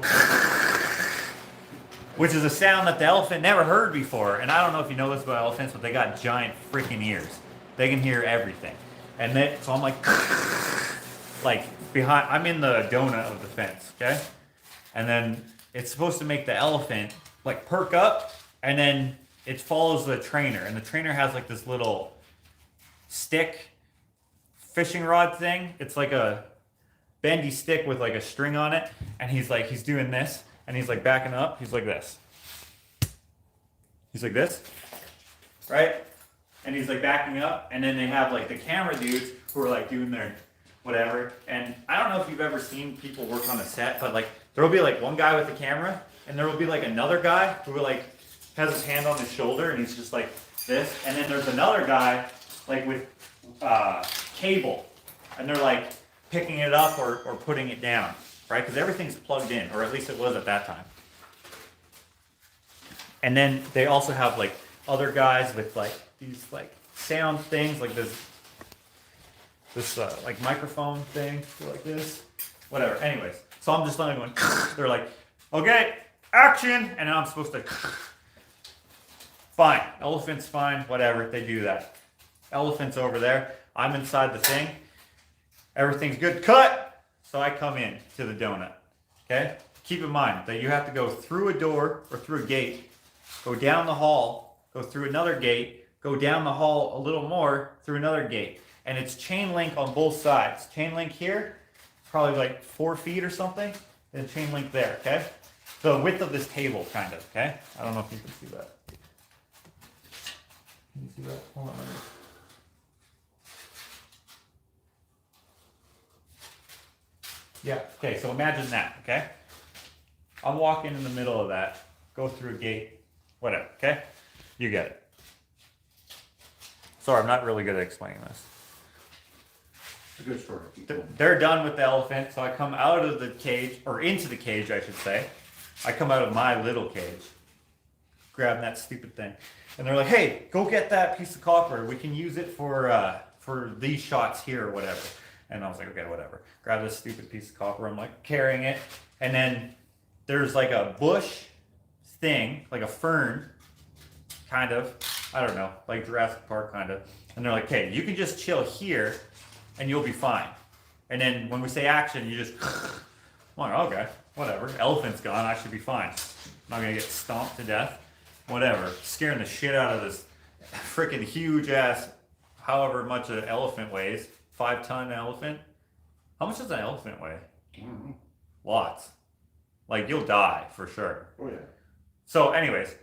which is a sound that the elephant never heard before. And I don't know if you know this about elephants, but they got giant freaking ears. They can hear everything. And then, so I'm like behind, I'm in the donut of the fence, okay? and then it's supposed to make the elephant like perk up, and then it follows the trainer, and the trainer has like this little stick fishing rod thing. It's like a bendy stick with like a string on it, and he's doing this, and he's like backing up. He's like this. He's like this, right? And he's like backing up, and then they have like the camera dudes who are like doing their whatever. And I don't know if you've ever seen people work on a set, but like there will be like one guy with the camera, and there will be like another guy who like has his hand on his shoulder, and he's just like this. And then there's another guy like with cable, and they're like picking it up or putting it down, right? Because everything's plugged in, or at least it was at that time. And then they also have like other guys with like these like sound things, like this like microphone thing, like this, whatever. Anyways, so I'm just like going. They're like, okay, action, and then I'm supposed to. Fine, elephant's fine, whatever. They do that. Elephant's over there. I'm inside the thing. Everything's good. Cut. So I come in to the donut. Okay. Keep in mind that you have to go through a door or through a gate, go down the hall, go through another gate, go down the hall a little more through another gate. And it's chain link on both sides. Chain link here, probably like 4 feet or something. And chain link there, okay? The width of this table, kind of, okay? I don't know if you can see that. Can you see that? Hold on a minute. Yeah, okay, so imagine that, okay? I'm walking in the middle of that, go through a gate, whatever, okay? You get it. Sorry, I'm not really good at explaining this.
A good story.
They're done with the elephant, so I come out of the cage, or into the cage, I should say. I come out of my little cage, grab that stupid thing, and they're like, "Hey, go get that piece of copper. We can use it for these shots here or whatever." And I was like, "Okay, whatever." Grab this stupid piece of copper. I'm like carrying it, and then there's like a bush thing, like a fern, kind of. I don't know, like Jurassic Park, kind of. And they're like, "Hey, you can just chill here, and you'll be fine." And then when we say action, you just, I'm like, okay, whatever. Elephant's gone, I should be fine. I'm not gonna get stomped to death. Whatever. Scaring the shit out of this freaking huge ass, however much an elephant weighs. 5-ton elephant. How much does an elephant weigh?
Mm-hmm.
Lots. Like, you'll die for sure.
Oh yeah.
So anyways,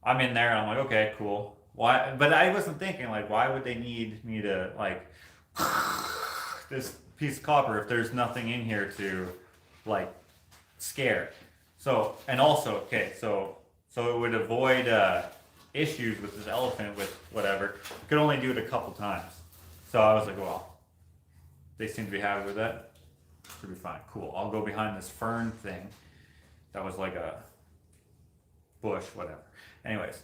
I'm in there and I'm like, okay, cool. Why? But I wasn't thinking like, why would they need me to like this piece of copper if there's nothing in here to like scare? So, and also, okay, so it would avoid issues with this elephant with whatever. Could only do it a couple times. So I was like, well, they seem to be happy with that. Should be fine. Cool. I'll go behind this fern thing that was like a bush, whatever. Anyways,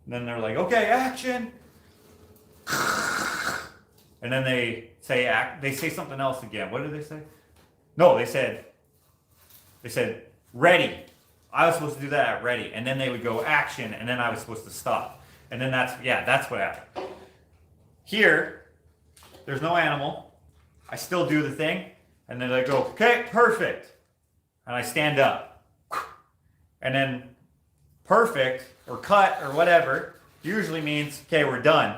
then they're like, okay, action. And then they say they say something else again. What did they say? No, they said ready. I was supposed to do that at ready, and then they would go action, and then I was supposed to stop. And then that's what happened. Here, there's no animal. I still do the thing, and then I go, okay, perfect. And I stand up. And then perfect or cut or whatever usually means, okay, we're done.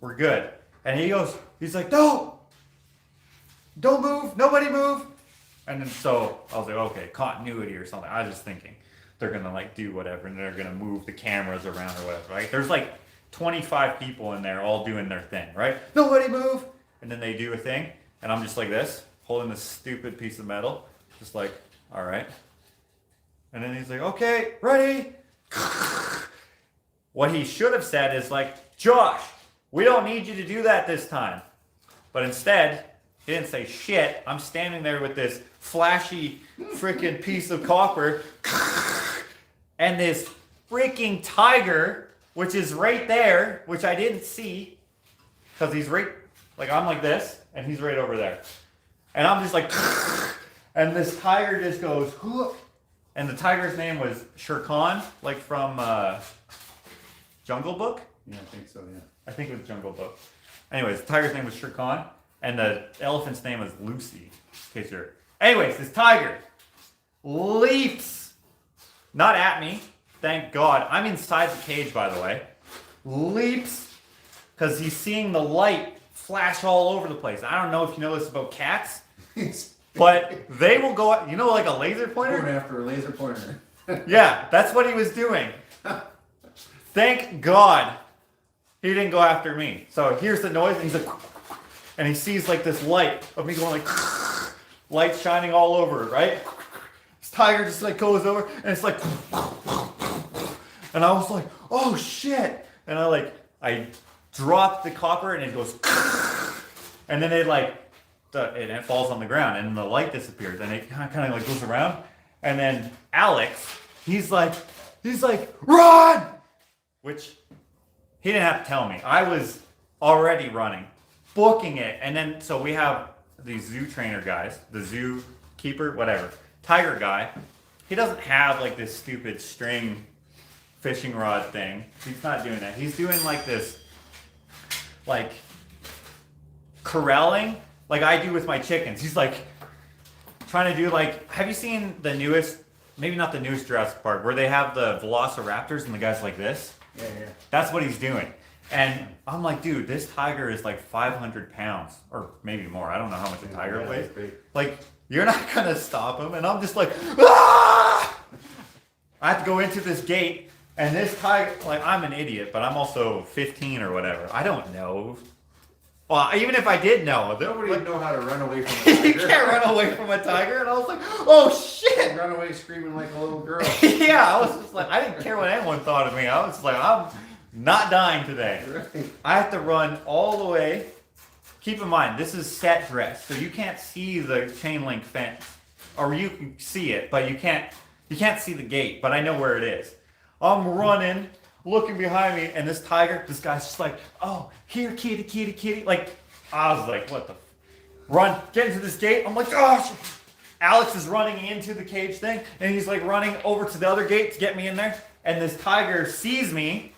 We're good. And he's like, don't move, nobody move. And then so I was like, okay, continuity or something. I was just thinking they're gonna like do whatever and they're gonna move the cameras around or whatever, right? There's like 25 people in there all doing their thing, right? Nobody move. And then they do a thing, and I'm just like this, holding this stupid piece of metal, just like, all right. And then he's like, okay, ready. What he should have said is like, Josh, we don't need you to do that this time. But instead, he didn't say shit. I'm standing there with this flashy freaking piece of copper and this freaking tiger, which is right there, which I didn't see because he's right, like I'm like this and he's right over there. And I'm just like, and this tiger just goes, and the tiger's name was Shere Khan, like from Jungle Book?
Yeah, I think so, yeah.
I think it was Jungle Book. Anyways, the tiger's name was Shere Khan, and the elephant's name was Lucy, in case you're... Anyways, this tiger leaps, not at me, thank God. I'm inside the cage, by the way. Leaps, because he's seeing the light flash all over the place. I don't know if you know this about cats, but they will go, you know, like a laser pointer?
Going after a laser pointer.
Yeah, that's what he was doing. Thank God he didn't go after me. So here's the noise, and he's like, and he sees like this light of me going like, light shining all over, right? This tiger just like goes over, and it's like, and I was like, oh shit. And I dropped the copper, and it goes, and then it like, and it falls on the ground, and the light disappears, and it kind of like goes around, and then Alex, he's like, run! Which he didn't have to tell me. I was already running, booking it, and then so we have these zoo trainer guys, the zoo keeper, whatever, tiger guy. He doesn't have like this stupid string fishing rod thing. He's not doing that. He's doing like this, like corralling, like I do with my chickens. He's like trying to do like, have you seen the newest, maybe not the newest Jurassic Park, where they have the velociraptors and the guy's like this?
Yeah.
That's what he's doing. And I'm like, dude, this tiger is like 500 pounds, or maybe more. I don't know how much a tiger weighs. Like, you're not gonna stop him. And I'm just like, ah! I have to go into this gate, and this tiger, like, I'm an idiot, but I'm also 15 or whatever. I don't know. Well, even if I did know,
Nobody would know how to run away from a tiger.
You can't run away from a tiger. And I was like, oh shit!
Run away screaming like a little girl.
Yeah, I was just like, I didn't care what anyone thought of me. I was just like, I'm not dying today.
Right.
I have to run all the way. Keep in mind, this is set dress, so you can't see the chain link fence, or you can see it, but you can't see the gate. But I know where it is. I'm running, looking behind me, and this tiger, this guy's just like, oh, here, kitty, kitty, kitty. Like, I was like, what the? Run, get into this gate. I'm like, gosh. Alex is running into the cage thing, and he's like running over to the other gate to get me in there. And this tiger sees me,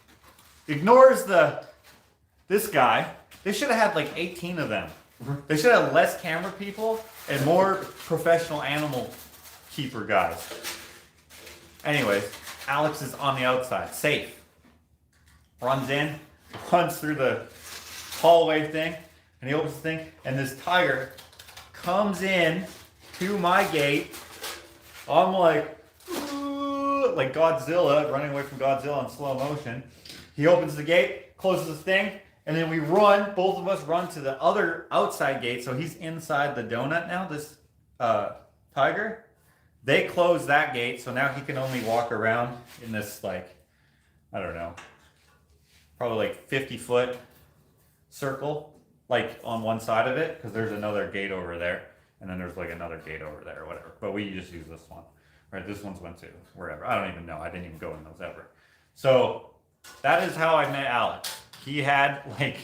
ignores this guy. They should have had like 18 of them. They should have less camera people and more professional animal keeper guys. Anyways, Alex is on the outside, safe. Runs in, runs through the hallway thing, and he opens the thing, and this tiger comes in to my gate. I'm like, ooh, like Godzilla, running away from Godzilla in slow motion. He opens the gate, closes the thing, and then we run, both of us run to the other outside gate, so he's inside the donut now, this tiger. They close that gate, so now he can only walk around in this, like, I don't know, probably like 50-foot circle, like on one side of it, because there's another gate over there, and then there's like another gate over there or whatever. But we just use this one, right? This one's went to wherever. I don't even know. I didn't even go in those ever. So that is how I met Alex. He had like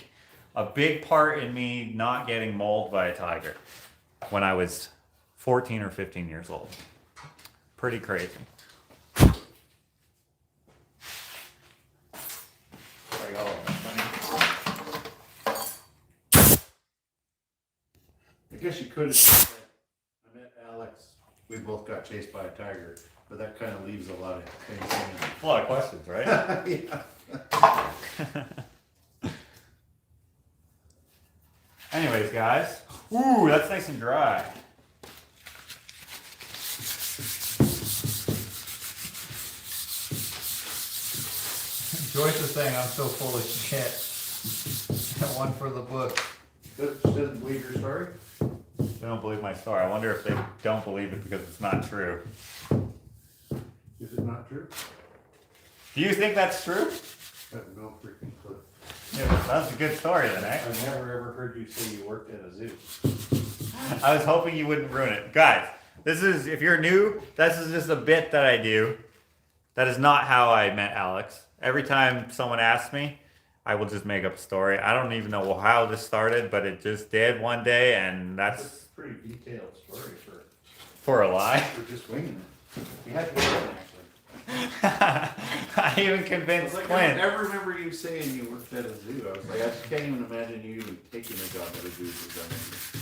a big part in me not getting mauled by a tiger when I was 14 or 15 years old. Pretty crazy.
I guess you could have said, I met Alex, we both got chased by a tiger, but that kind of leaves a lot of things hanging.
A lot of questions, right?
Yeah.
Anyways, guys. Ooh, that's nice and dry. Joyce is saying I'm so full of shit. One for the book.
Doesn't believe your story?
They don't believe my story. I wonder if they don't believe it because it's not true.
Is it not true?
Do you think that's true?
I have no freaking clue.
Yeah, that's a good story then, eh?
I've never ever heard you say you worked at a zoo.
I was hoping you wouldn't ruin it. Guys, this is, if you're new, this is just a bit that I do. That is not how I met Alex. Every time someone asks me, I will just make up a story. I don't even know how this started, but it just did one day, and that's
a pretty detailed story
for a lie.
for just winging it. You had to wing it, actually.
I even convinced Clint.
I remember you saying you worked at a zoo. I was like, I just can't even imagine you taking a job at a zoo for some reason.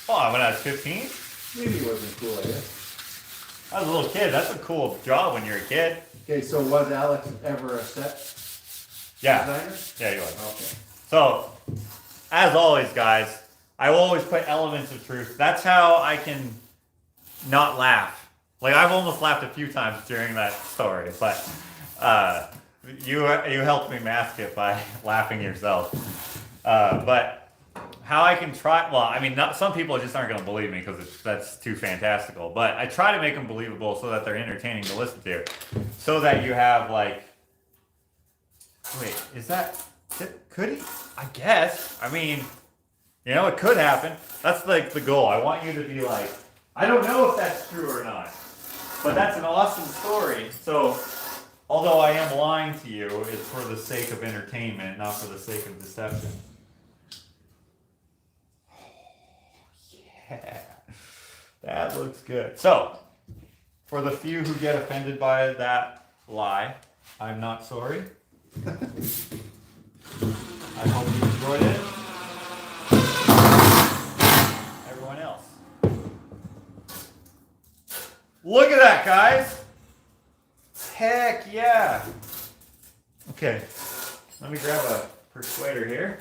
Oh, when I was 15?
Maybe it wasn't cool, I guess.
I was a little kid. That's a cool job when you're a kid.
Okay, so was Alex ever a set
Yeah.
designer?
Yeah, he was.
Okay.
So, as always, guys, I will always put elements of truth. That's how I can not laugh. Like, I've almost laughed a few times during that story, but you helped me mask it by laughing yourself. But how I can try, well, I mean, some people just aren't going to believe me because that's too fantastical, but I try to make them believable so that they're entertaining to listen to. So that you have, like, wait, could he? I guess. I mean, you know, it could happen. That's like the goal. I want you to be like, I don't know if that's true or not, but that's an awesome story. So, although I am lying to you, it's for the sake of entertainment, not for the sake of deception. Yeah, that looks good. So, for the few who get offended by that lie, I'm not sorry. I hope you enjoyed it. Everyone else. Look at that, guys. Heck yeah. Okay, let me grab a persuader here.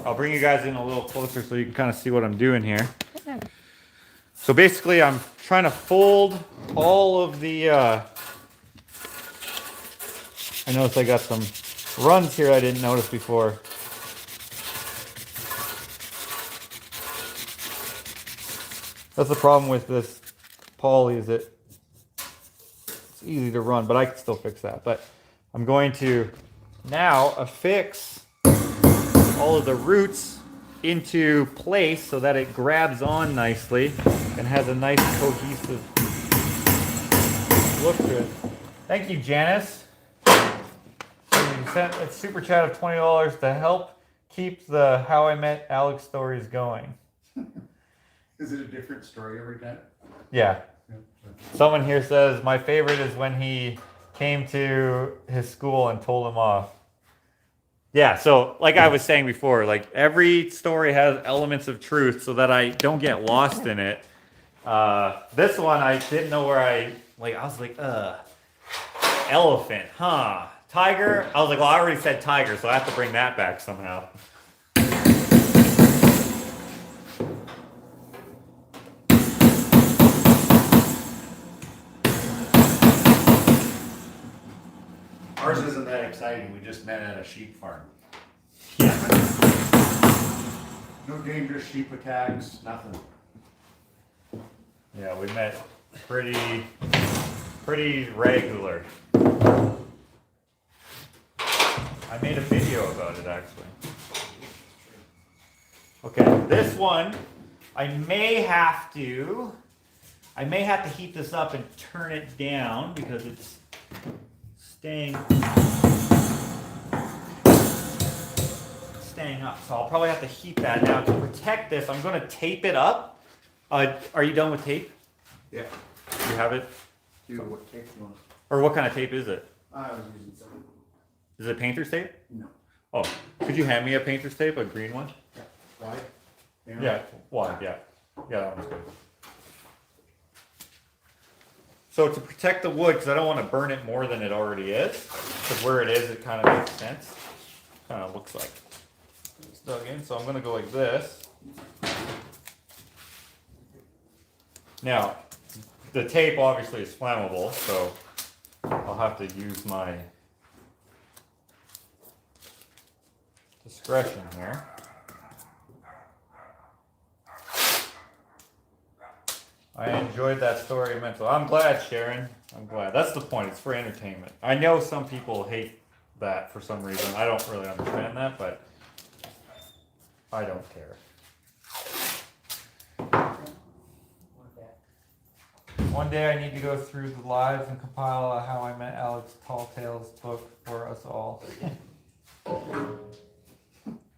I'll bring you guys in a little closer so you can kind of see what I'm doing here. So basically I'm trying to fold all of the, I noticed I got some runs here I didn't notice before. That's the problem with this poly, is it's easy to run, but I can still fix that. But I'm going to now affix all of the roots into place so that it grabs on nicely and has a nice cohesive look to it. Thank you, Janice. You sent a super chat of $20 to help keep the How I Met Alex stories going.
Is it a different story every time?
Yeah. Someone here says, my favorite is when he came to his school and told him off. Yeah, so like I was saying before, like every story has elements of truth so that I don't get lost in it. This one, I didn't know where I was like, elephant, huh? Tiger? I was like, well, I already said tiger, so I have to bring that back somehow.
Ours isn't that exciting. We just met at a sheep farm.
Yeah.
No dangerous sheep attacks, nothing.
Yeah, we met pretty regular. I made a video about it actually. Okay, this one, I may have to heat this up and turn it down because it's staying up. So I'll probably have to heat that now. To protect this, I'm going to tape it up. Are you done with tape?
Yeah.
You have it?
Dude, what tape you want?
Or what kind of tape is it?
I was using some.
Is it painter's tape?
No.
Oh, could you hand me a painter's tape, a green one?
Yeah. Why?
Yeah, why? Yeah. Yeah, that one's good. So to protect the wood, because I don't want to burn it more than it already is, because where it is, it kind of makes sense. Kind of looks like it's dug in, so I'm going to go like this. Now, the tape obviously is flammable, so I'll have to use my discretion here. I enjoyed that story immensely. I'm glad, Sharon. I'm glad. That's the point. It's for entertainment. I know some people hate that for some reason. I don't really understand that, but I don't care. One day I need to go through the lives and compile a How I Met Alex Tall Tales book for us all.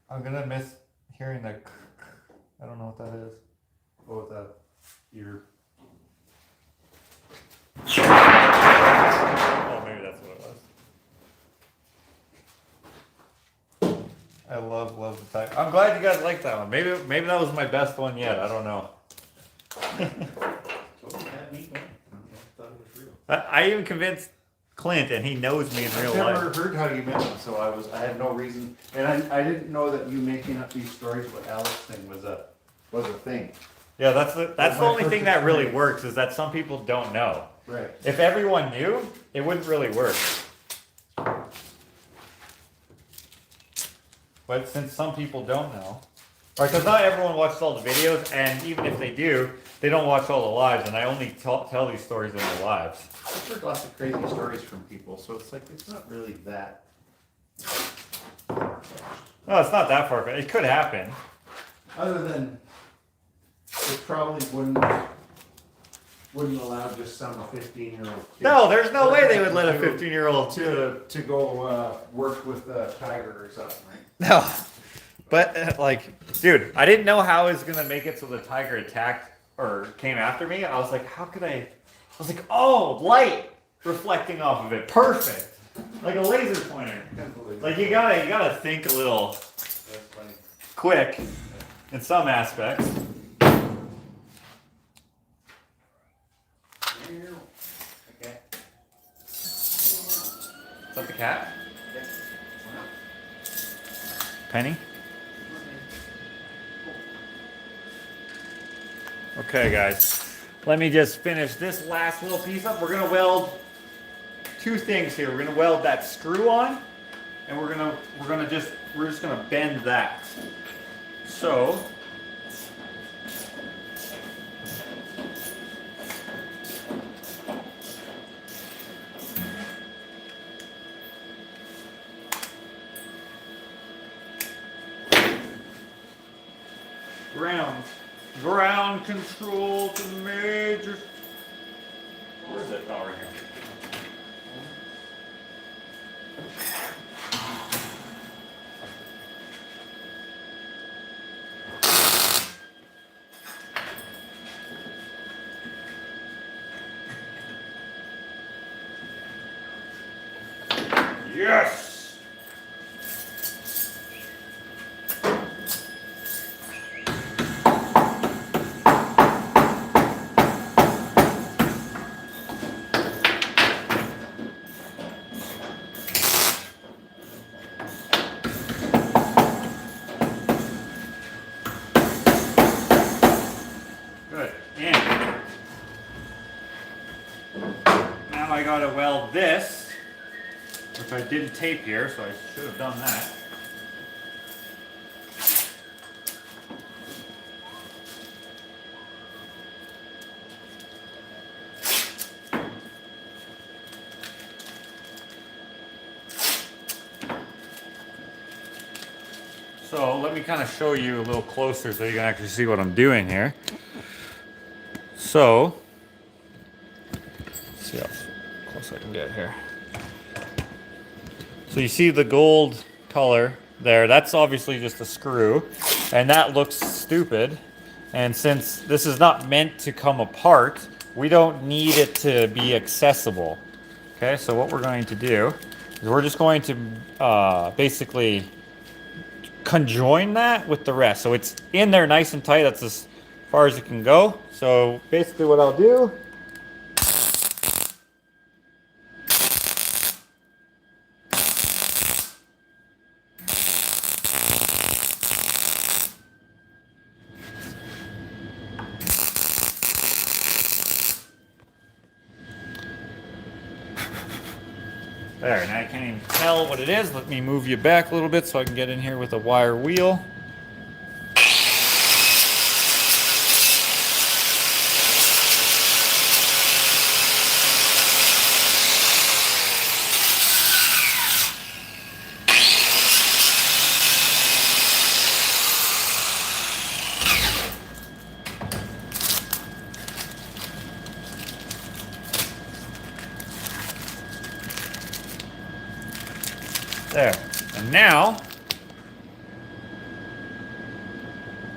I'm gonna miss hearing the I don't know what that is.
Oh, the your
I love the tiger. I'm glad you guys like that one. Maybe that was my best one yet. I don't know. I even convinced Clint, and he knows me in real
I've never
life.
heard how you met him, so I had no reason, and I didn't know that you making up these stories with Alex thing was a thing.
Yeah, that's the only thing that really works is that some people don't know.
Right.
If everyone knew, it wouldn't really work. But since some people don't know, or because not everyone watches all the videos, and even if they do, they don't watch all the lives, and I only tell these stories in the lives.
I've heard lots of crazy stories from people, so it's like, it's not really that.
No, it's not that far. It could happen.
Other than, it probably wouldn't allow just some 15-year-old kid.
No, there's no way they would let a 15-year-old
to go work with a tiger or something, right?
No, but like, dude, I didn't know how I was gonna make it so the tiger attacked or came after me. I was like, how could I was like, oh, light reflecting off of it, perfect, like a laser pointer. Like you gotta think a little quick in some aspects.
Okay.
Is that the cat? Penny? Okay, guys. Let me just finish this last little piece up. We're gonna weld two things here. We're gonna weld that screw on, and we're just gonna bend that. So ground control to the major. Where is it? Oh, right here. Yes! Good. And now I gotta weld this, which I didn't tape here, so I should have done that. So let me kind of show you a little closer so you can actually see what I'm doing here. So, let's see how close I can get here. So you see the gold color there, that's obviously just a screw, and that looks stupid. And since this is not meant to come apart, we don't need it to be accessible. Okay, so what we're going to do is we're just going to basically conjoin that with the rest. So it's in there nice and tight, that's as far as it can go. So basically what I'll do there, now you can't even tell what it is. Let me move you back a little bit so I can get in here with a wire wheel. There. And now,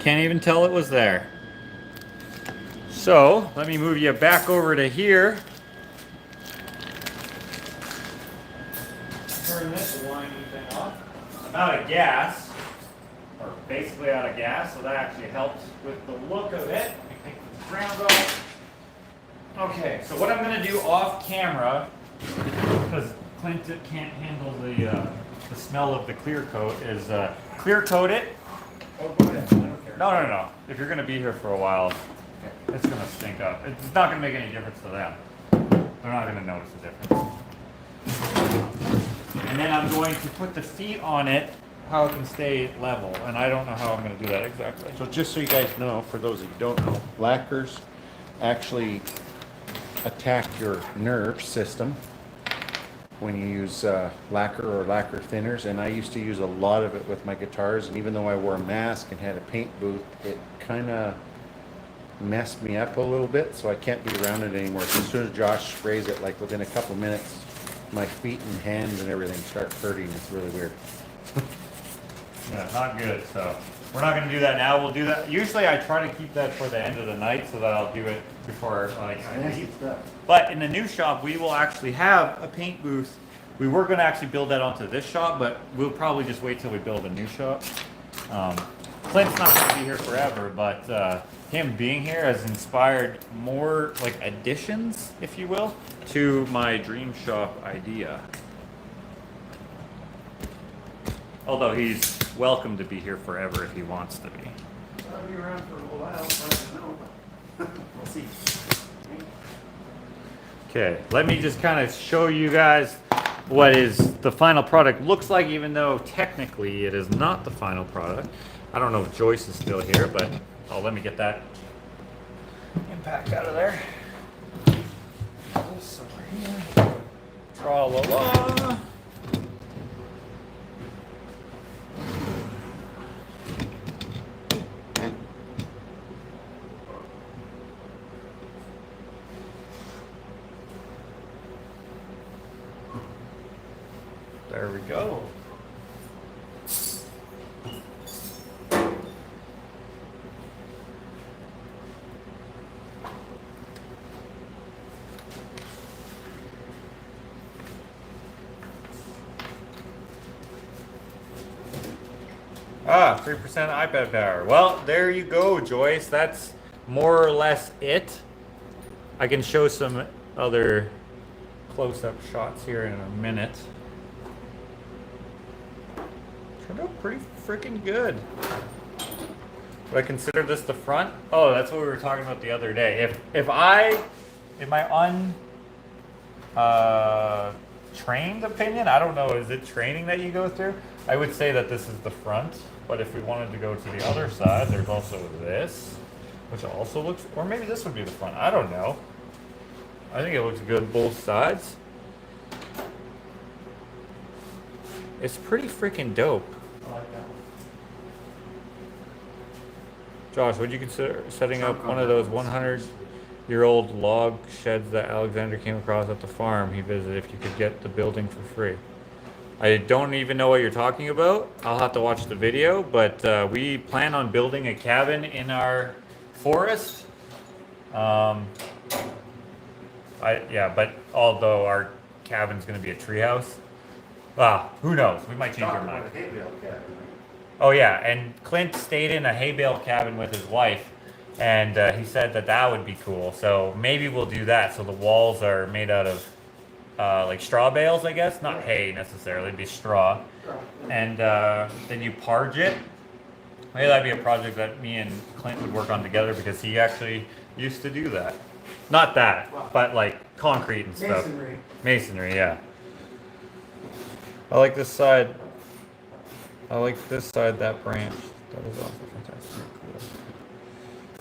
can't even tell it was there. So, let me move you back over to here. Turn this winding thing off. I'm out of gas. basically out of gas, so that actually helps with the look of it. Let me take the ground off. Okay, so what I'm gonna do off camera, because Clint can't handle the smell of the clear coat, is clear coat it.
Oh, go ahead. I don't care.
No. If you're gonna be here for a while, it's gonna stink up. It's not gonna make any difference to them. They're not gonna notice the difference. And then I'm going to put the feet on it, how it can stay level. And I don't know how I'm gonna do that exactly.
So just so you guys know, for those that don't know, lacquers actually attack your nerve system when you use lacquer or lacquer thinners, and I used to use a lot of it with my guitars, and even though I wore a mask and had a paint booth, it kind of messed me up a little bit, so I can't be around it anymore. So as soon as Josh sprays it, like within a couple minutes, my feet and hands and everything start hurting. It's really weird.
Yeah, not good, so we're not gonna do that now. We'll do that. Usually I try to keep that for the end of the night so that I'll do it before like I leave. But in the new shop, we will actually have a paint booth. We were gonna actually build that onto this shop, but we'll probably just wait till we build a new shop. Clint's not gonna be here forever, but him being here has inspired more like additions, if you will, to my dream shop idea. Although he's welcome to be here forever if he wants to be.
I'll be around for a little while, I don't know. We'll see.
Okay, let me just kind of show you guys what is the final product looks like, even though technically it is not the final product. I don't know if Joyce is still here, but let me get that impact out of there. This over here. Tra-la-la. There we go. Ah, 3% iPad power. Well, there you go, Joyce. That's more or less it. I can show some other close-up shots here in a minute. Turned out pretty freaking good. Would I consider this the front? Oh, that's what we were talking about the other day. In my trained opinion, I don't know, is it training that you go through? I would say that this is the front, but if we wanted to go to the other side, there's also this, which also looks, or maybe this would be the front. I don't know. I think it looks good both sides. It's pretty freaking dope.
I like that one.
Josh, would you consider setting up one of those 100-year-old log sheds that Alexander came across at the farm he visited if you could get the building for free? I don't even know what you're talking about. I'll have to watch the video, but we plan on building a cabin in our forest. But although our cabin's gonna be a treehouse, who knows? We might change our mind. Oh yeah, and Clint stayed in a hay bale cabin with his wife, and he said that would be cool. So maybe we'll do that. So the walls are made out of like straw bales, I guess, not hay necessarily, it'd be straw. And then you parge it. Maybe that'd be a project that me and Clint would work on together because he actually used to do that. Not that, but like concrete and stuff.
Masonry.
Masonry, yeah. I like this side. I like this side, that branch. That is also fantastic.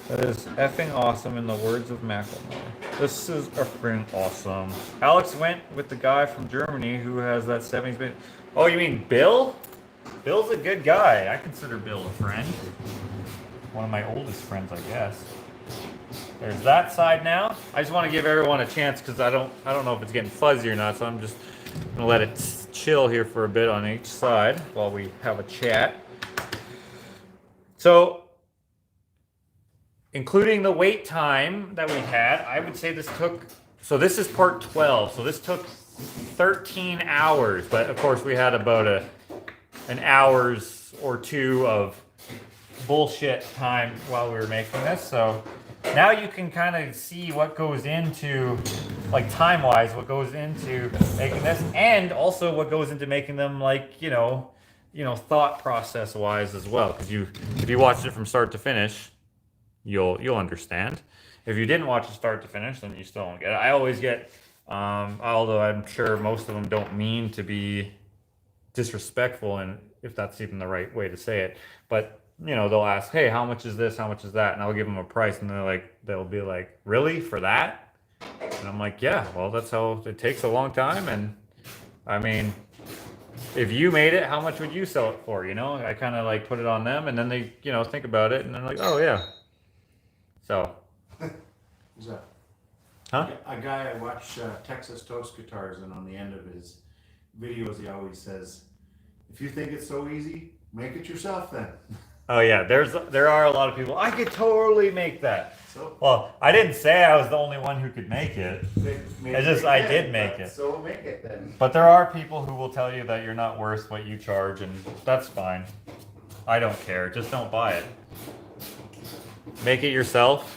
Cool. That is effing awesome in the words of Macklemore. This is effing awesome. Alex went with the guy from Germany who has that 70s bit. Oh, you mean Bill? Bill's a good guy. I consider Bill a friend. One of my oldest friends, I guess. There's that side now. I just want to give everyone a chance because I don't know if it's getting fuzzy or not, so I'm just gonna let it chill here for a bit on each side while we have a chat. So, including the wait time that we had, I would say this took, so this is part 12, so this took 13 hours, but of course we had about an hours or two of bullshit time while we were making this. So now you can kind of see what goes into, like time-wise, what goes into making this, and also what goes into making them, like, you know, thought process-wise as well. Because if you watched it from start to finish, you'll understand. If you didn't watch it start to finish, then you still don't get it. I always get, although I'm sure most of them don't mean to be disrespectful, and if that's even the right way to say it, but you know, they'll ask, hey, how much is this, how much is that, and I'll give them a price, and they'll be like, really, for that? And I'm like, yeah, well, that's how it takes a long time. And I mean, if you made it, how much would you sell it for? You know, I kind of like put it on them, and then they, you know, think about it, and they're like, oh yeah. So
Who's that?
huh?
A guy I watch Texas Toast Guitars, and on the end of his videos, he always says, if you think it's so easy, make it yourself then.
Oh yeah, there are a lot of people, I could totally make that.
So
Well, I didn't say I was the only one who could make it. I did make it.
So make it then.
But there are people who will tell you that you're not worth what you charge, and that's fine. I don't care. Just don't buy it. Make it yourself.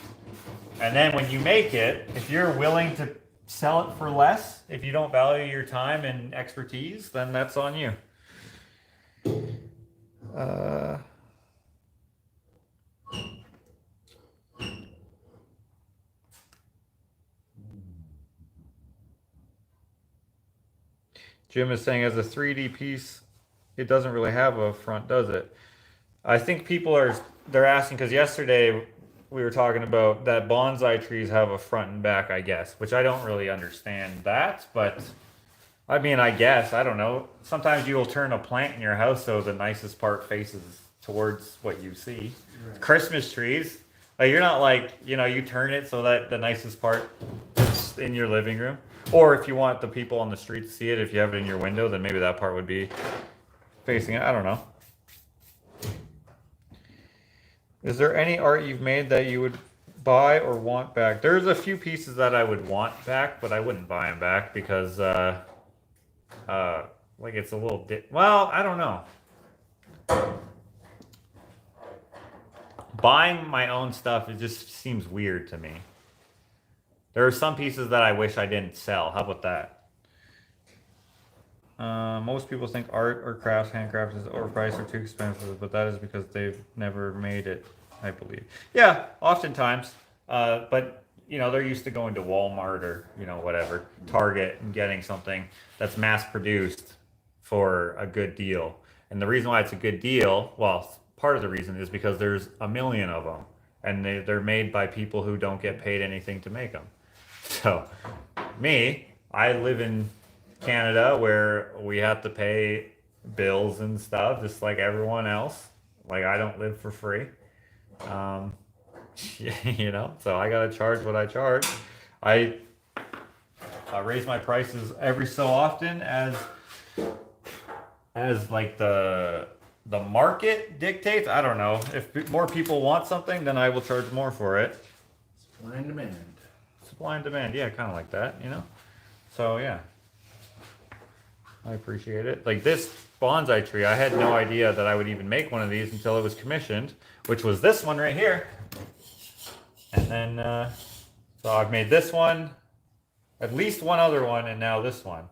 And then when you make it, if you're willing to sell it for less, if you don't value your time and expertise, then that's on you. Jim is saying, as a 3D piece, it doesn't really have a front, does it? I think they're asking, because yesterday we were talking about that bonsai trees have a front and back, I guess, which I don't really understand that, but I mean, I guess, I don't know. Sometimes you will turn a plant in your house so the nicest part faces towards what you see. Right. Christmas trees, like, you're not like, you know, you turn it so that the nicest part is in your living room. Or if you want the people on the street to see it, if you have it in your window, then maybe that part would be facing it. I don't know. Is there any art you've made that you would buy or want back? There's a few pieces that I would want back, but I wouldn't buy them back because, like, it's a little well, I don't know. Buying my own stuff, it just seems weird to me. There are some pieces that I wish I didn't sell. How about that? Most people think art or crafts, handcrafts is overpriced or too expensive, but that is because they've never made it, I believe. Yeah, oftentimes. But, you know, they're used to going to Walmart or, you know, whatever, Target, and getting something that's mass produced for a good deal. And the reason why it's a good deal, well, part of the reason is because there's a million of them. And they're made by people who don't get paid anything to make them. So, I live in Canada where we have to pay bills and stuff just like everyone else. Like, I don't live for free. You know, so I gotta charge what I charge. I raise my prices every so often as like the market dictates. I don't know. If more people want something, then I will charge more for it.
Supply and demand.
Supply and demand, yeah, kind of like that, you know? So, yeah. I appreciate it. Like this bonsai tree, I had no idea that I would even make one of these until it was commissioned, which was this one right here. And then, so I've made this one, at least one other one, and now this one.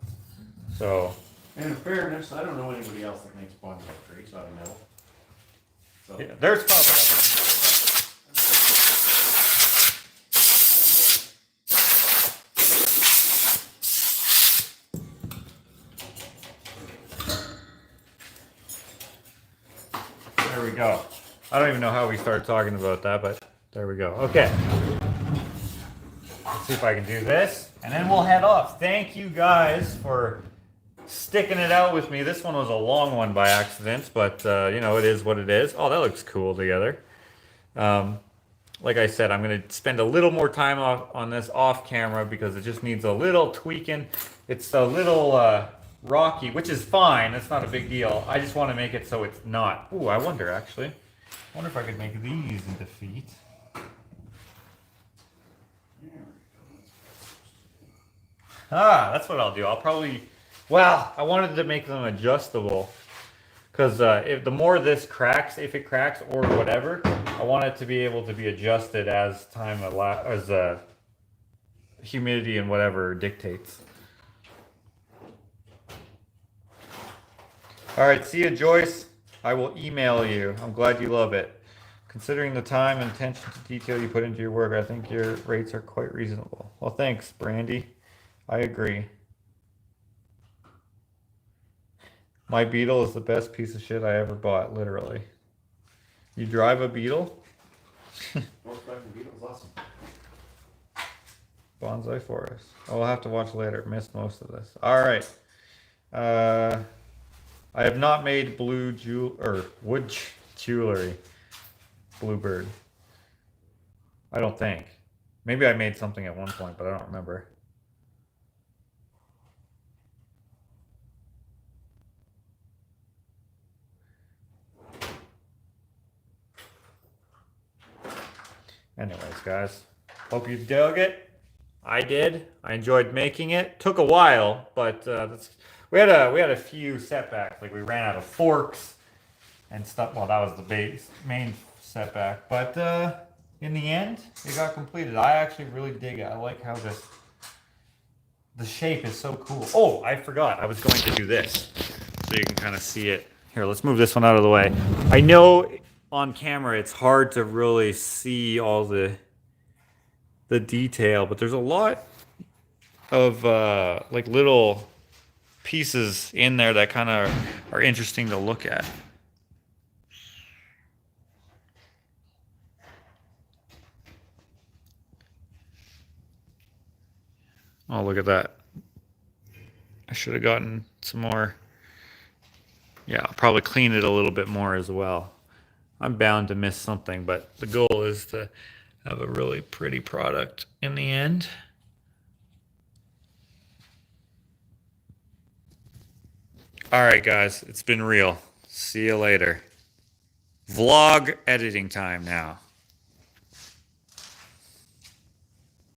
So.
And in fairness, I don't know anybody else that makes bonsai trees, I don't know. So.
Yeah, there's probably other people. There we go. I don't even know how we started talking about that, but there we go. Okay. Let's see if I can do this, and then we'll head off. Thank you guys for sticking it out with me. This one was a long one by accident, but you know, it is what it is. Oh, that looks cool together. Like I said, I'm going to spend a little more time on this off camera because it just needs a little tweaking. It's a little rocky, which is fine. It's not a big deal. I just want to make it so it's not. Ooh, I wonder actually. I wonder if I could make these into feet. Ah, that's what I'll do. I'll probably, well, I wanted to make them adjustable Because if the more this cracks, if it cracks or whatever, I want it to be able to be adjusted as time as humidity and whatever dictates. All right, see you, Joyce. I will email you. I'm glad you love it. Considering the time and attention to detail you put into your work, I think your rates are quite reasonable. Well, thanks, Brandy. I agree. My Beetle is the best piece of shit I ever bought, literally. You drive a Beetle?
Volkswagen Beetle's awesome.
Bonzai Forest. Oh, we'll have to watch later. Missed most of this. All right. I have not made wood jewelry. Bluebird. I don't think. Maybe I made something at one point, but I don't remember. Anyways, guys, hope you dug it. I did. I enjoyed making it. Took a while, but we had a few setbacks. Like we ran out of forks and stuff. Well, that was the main setback, but in the end, it got completed. I actually really dig it. I like how the shape is so cool. Oh, I forgot. I was going to do this so you can kind of see it. Here, let's move this one out of the way. I know on camera it's hard to really see all the detail, but there's a lot of like little pieces in there that kind of are interesting to look at. Oh, look at that. I should have gotten some more. Yeah, I'll probably clean it a little bit more as well. I'm bound to miss something, but the goal is to have a really pretty product in the end. All right, guys, it's been real. See you later. Vlog editing time now.